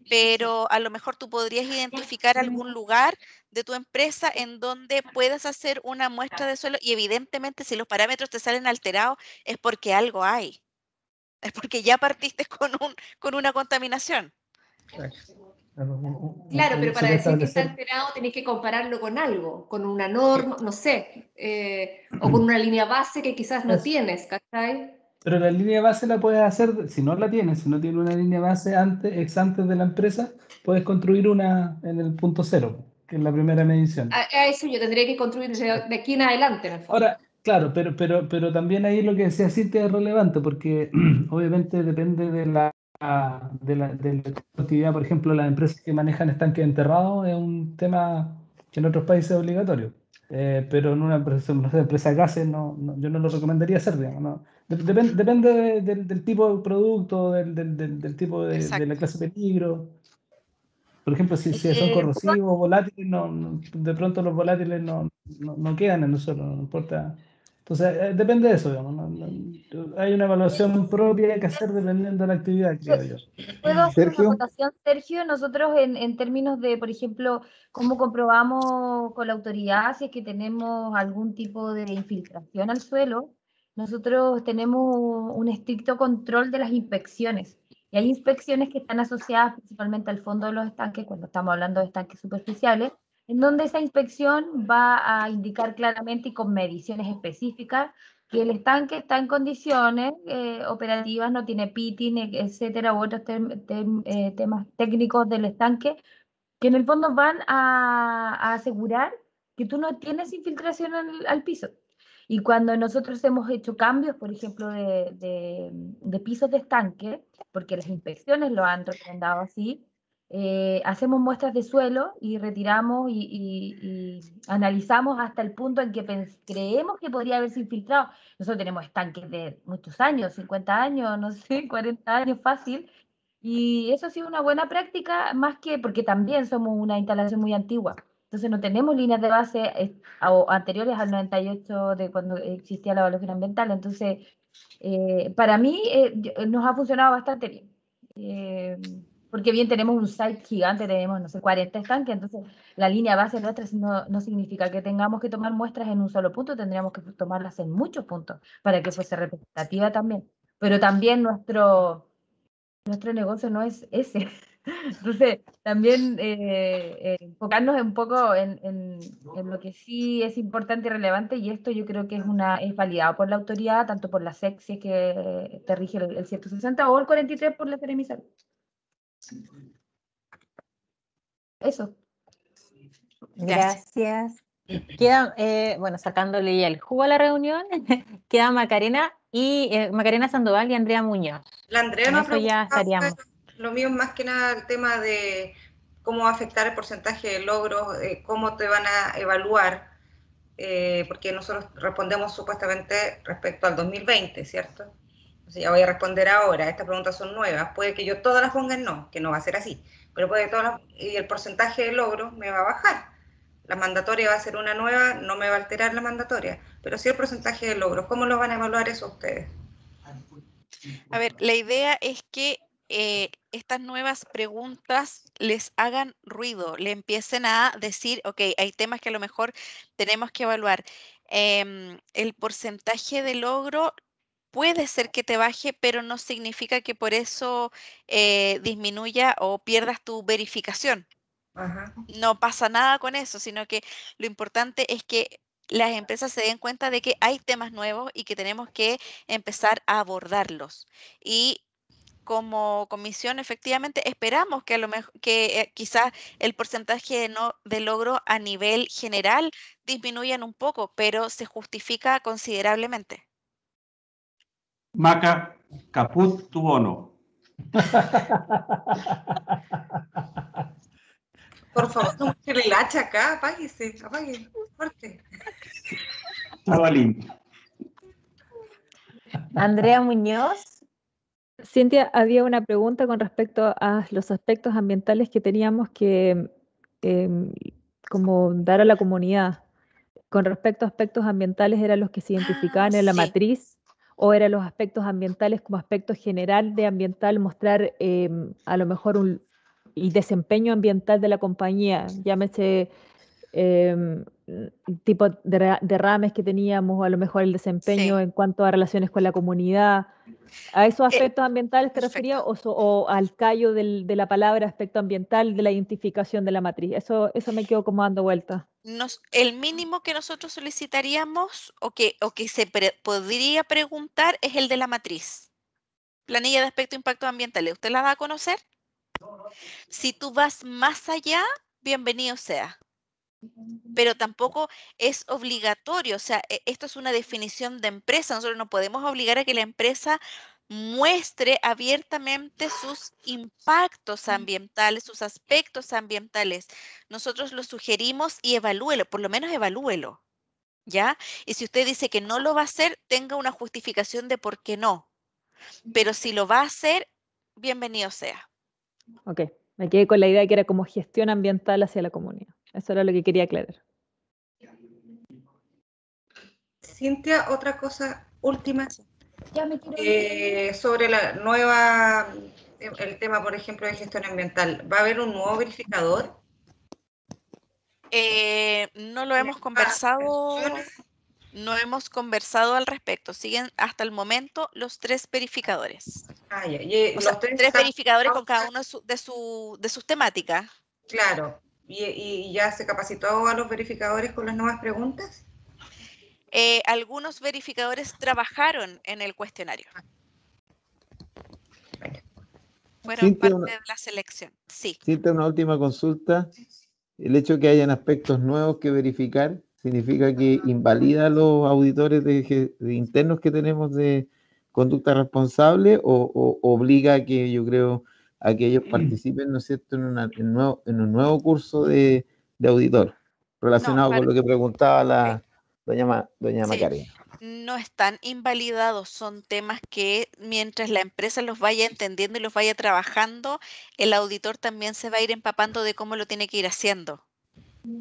pero a lo mejor tú podrías identificar algún lugar de tu empresa en donde puedas hacer una muestra de suelo y evidentemente si los parámetros te salen alterados es porque algo hay, es porque ya partiste con una contaminación. Claro, pero para decir que está alterado tenés que compararlo con algo, con una norma, no sé, o con una línea base que quizás no tienes, ¿cachai? Pero la línea base la puedes hacer, si no la tienes, si no tienes una línea base antes de la empresa, puedes construir una en el punto cero, que es la primera medición. A eso yo tendría que construir de aquí en adelante, en el fondo. Ahora, claro, pero también ahí lo que decía Cintia es relevante, porque obviamente depende de la actividad. Por ejemplo, las empresas que manejan estanques enterrados es un tema que en otros países es obligatorio. Pero en una empresa de gases yo no lo recomendaría hacer, digamos, ¿no? Depende del tipo de producto, del tipo de la clase de peligro. Por ejemplo, si son corrosivos, volátiles, de pronto los volátiles no quedan en el suelo, no importa. Entonces, depende de eso, digamos. Hay una evaluación propia que hay que hacer dependiendo de la actividad, creo yo. ¿Puedo hacer una acotación, Sergio? Nosotros en términos de, por ejemplo, cómo comprobamos con la autoridad si es que tenemos algún tipo de infiltración al suelo, nosotros tenemos un estricto control de las inspecciones. Y hay inspecciones que están asociadas principalmente al fondo de los estanques, cuando estamos hablando de estanques superficiales, en donde esa inspección va a indicar claramente y con mediciones específicas que el estanque está en condiciones operativas, no tiene pitting, etcétera, u otros temas técnicos del estanque, que en el fondo van a asegurar que tú no tienes infiltración al piso. Y cuando nosotros hemos hecho cambios, por ejemplo, de pisos de estanque, porque las inspecciones lo han recomendado así, hacemos muestras de suelo y retiramos y analizamos hasta el punto en que creemos que podría haberse infiltrado. Nosotros tenemos estanques de muchos años, 50 años, no sé, 40 años fácil, y eso ha sido una buena práctica, más que porque también somos una instalación muy antigua. Entonces no tenemos líneas de base anteriores al 98 de cuando existía la evaluación ambiental. Entonces, para mí nos ha funcionado bastante bien. Porque bien tenemos un site gigante, tenemos, no sé, 40 estanques, entonces la línea base nuestra no significa que tengamos que tomar muestras en un solo punto, tendríamos que tomarlas en muchos puntos para que fuese representativa también. Pero también nuestro negocio no es ese. Entonces, también enfocarnos un poco en lo que sí es importante y relevante, y esto yo creo que es validado por la autoridad, tanto por la SEC, si es que te rige el 160, o el 43 por la Seremi Salud. Eso. Gracias. Queda, bueno, sacándole ya el jugo a la reunión, queda Macarena Sandoval y Andrea Muñoz. La Andrea Con no eso ya estaríamos. Lo mío es más que nada el tema de cómo va a afectar el porcentaje de logros, cómo te van a evaluar, porque nosotros respondemos supuestamente respecto al 2020, ¿cierto? Entonces ya voy a responder ahora, estas preguntas son nuevas, puede que yo todas las ponga en no, que no va a ser así, pero puede que todas y el porcentaje de logros me va a bajar. La mandatoria va a ser una nueva, no me va a alterar la mandatoria, pero sí el porcentaje de logros. ¿Cómo lo van a evaluar eso ustedes? A ver, la idea es que estas nuevas preguntas les hagan ruido, le empiecen a decir, ok, hay temas que a lo mejor tenemos que evaluar. El porcentaje de logro puede ser que te baje, pero no significa que por eso disminuya o pierdas tu verificación. Ajá. No pasa nada con eso, sino que lo importante es que las empresas se den cuenta de que hay temas nuevos y que tenemos que empezar a abordarlos. Y como comisión, efectivamente, esperamos que a lo mejor que quizás el porcentaje de logro a nivel general disminuyan un poco, pero se justifica considerablemente. Maca, caput tu bono. Por favor, no muestre el hacha acá, apáguese, apague, fuerte. Chavalín. Andrea Muñoz. Cintia, había una pregunta con respecto a los aspectos ambientales que teníamos que como dar a la comunidad. Con respecto a aspectos ambientales, ¿eran los que se identificaban en la sí. matriz o eran los aspectos ambientales como aspecto general de ambiental, mostrar a lo mejor el desempeño ambiental de la compañía? Llámese tipo de derrames que teníamos, o a lo mejor el desempeño Sí. en cuanto a relaciones con la comunidad. ¿A esos aspectos ambientales te referías o al callo de la palabra aspecto ambiental de la identificación de la matriz? Eso me quedó como dando vueltas. El mínimo que nosotros solicitaríamos o que se podría preguntar es el de la matriz. Planilla de aspecto impactos ambientales. ¿Usted la va a conocer? Si tú vas más allá, bienvenido sea. Pero tampoco es obligatorio, o sea, esto es una definición de empresa. Nosotros no podemos obligar a que la empresa muestre abiertamente sus impactos ambientales, sus aspectos ambientales. Nosotros lo sugerimos y evalúelo, por lo menos evalúelo, ¿ya? Y si usted dice que no lo va a hacer, tenga una justificación de por qué no. Pero si lo va a hacer, bienvenido sea. Ok, me quedé con la idea que era como gestión ambiental hacia la comunidad. Eso era lo que quería aclarar. Cintia, otra cosa última. Ya me quiero Sobre la nueva, el tema, por ejemplo, de gestión ambiental. ¿Va a haber un nuevo verificador? No lo hemos conversado. No hemos conversado al respecto. Siguen hasta el momento los 3 verificadores. Ah, ya. O sea, 3 verificadores con cada uno de sus temáticas. Claro. ¿Y ya se capacitó a los verificadores con las nuevas preguntas? Algunos verificadores trabajaron en el cuestionario. Fueron Cintia, parte de la selección. Sí. Cintia, una última consulta. El hecho de que hayan aspectos nuevos que verificar, ¿significa que invalida los auditores internos que tenemos de conducta responsable o obliga a que, yo creo, a que ellos participen, ¿no es cierto?, en un nuevo curso de auditor, relacionado con lo que preguntaba la doña Macarena? No están invalidados, son temas que mientras la empresa los vaya entendiendo y los vaya trabajando, el auditor también se va a ir empapando de cómo lo tiene que ir haciendo.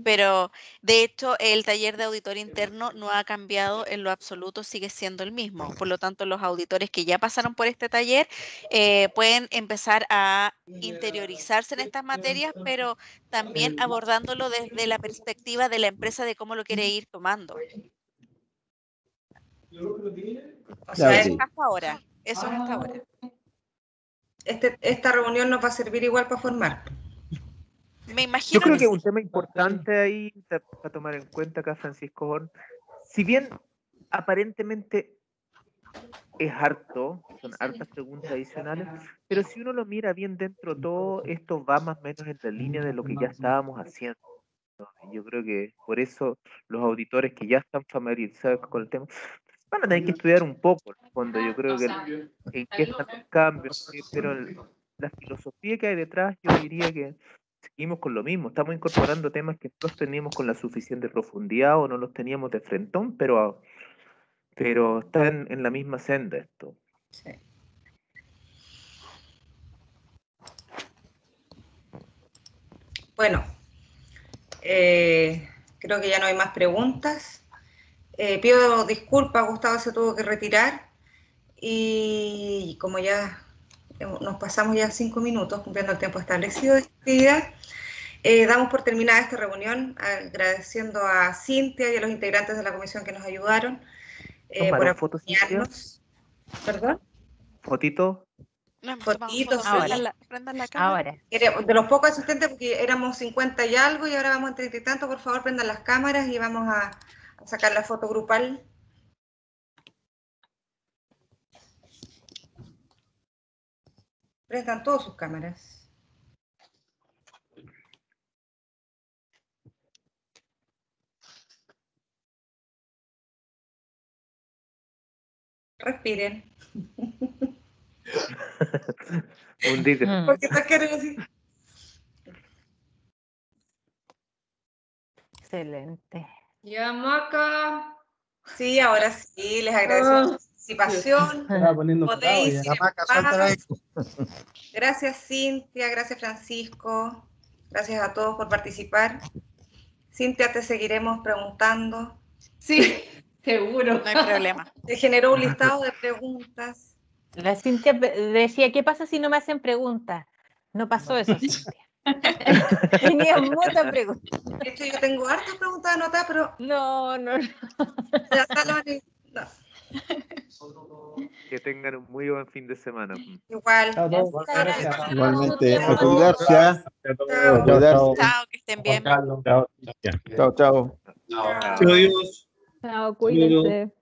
Pero de hecho el taller de auditor interno no ha cambiado en lo absoluto, sigue siendo el mismo. Por lo tanto, los auditores que ya pasaron por este taller pueden empezar a interiorizarse en estas materias, pero también abordándolo desde la perspectiva de la empresa de cómo lo quiere ir tomando. O sea, Eso es hasta ahora. Eso es hasta ahora. esta reunión nos va a servir igual para formar. Me imagino Yo creo que un tema importante ahí para tomar en cuenta acá, Francisco Horn, si bien aparentemente es harto, son hartas preguntas adicionales, pero si uno lo mira bien dentro, todo esto va más o menos en la línea de lo que ya estábamos haciendo, ¿no? Yo creo que por eso los auditores que ya están familiarizados con el tema van a tener que estudiar un poco, en el fondo. Yo creo que en qué están los cambios, pero la filosofía que hay detrás, yo diría que seguimos con lo mismo, estamos incorporando temas que no los teníamos con la suficiente profundidad o no los teníamos de frentón, pero está en la misma senda esto. Sí. Bueno, creo que ya no hay más preguntas. Pido disculpas, Gustavo se tuvo que retirar y como ya nos pasamos ya 5 minutos cumpliendo el tiempo establecido de esta actividad, damos por terminada esta reunión agradeciendo a Cintia y a los integrantes de la comisión que nos ayudaron por acompañarnos. ¿Perdón? ¿Fotito? Fotitos, prendan la cámara. Ahora. De los pocos asistentes, porque éramos 50 y algo y ahora vamos en 30 y tanto, por favor prendan las cámaras y vamos a sacar la foto grupal. Prendan todas sus cámaras. Respiren. Un día. ¿Por qué te quieres así? Excelente. Ya, Maca. Sí, ahora sí, les agradecemos su participación. Podéis ir en paz. Gracias, Cintia, gracias, Francisco. Gracias a todos por participar. Cintia, te seguiremos preguntando. Sí, seguro. No hay problema. Se generó un listado de preguntas. La Cintia decía, ¿qué pasa si no me hacen preguntas? No pasó eso, Cintia. Tenía muchas preguntas. De hecho, yo tengo hartas preguntas anotadas, pero... No. Que tengan un muy buen fin de semana. Igual. Igualmente, a cuidarse. Chao, que estén bien. Chao. Adiós. Chao, cuídense.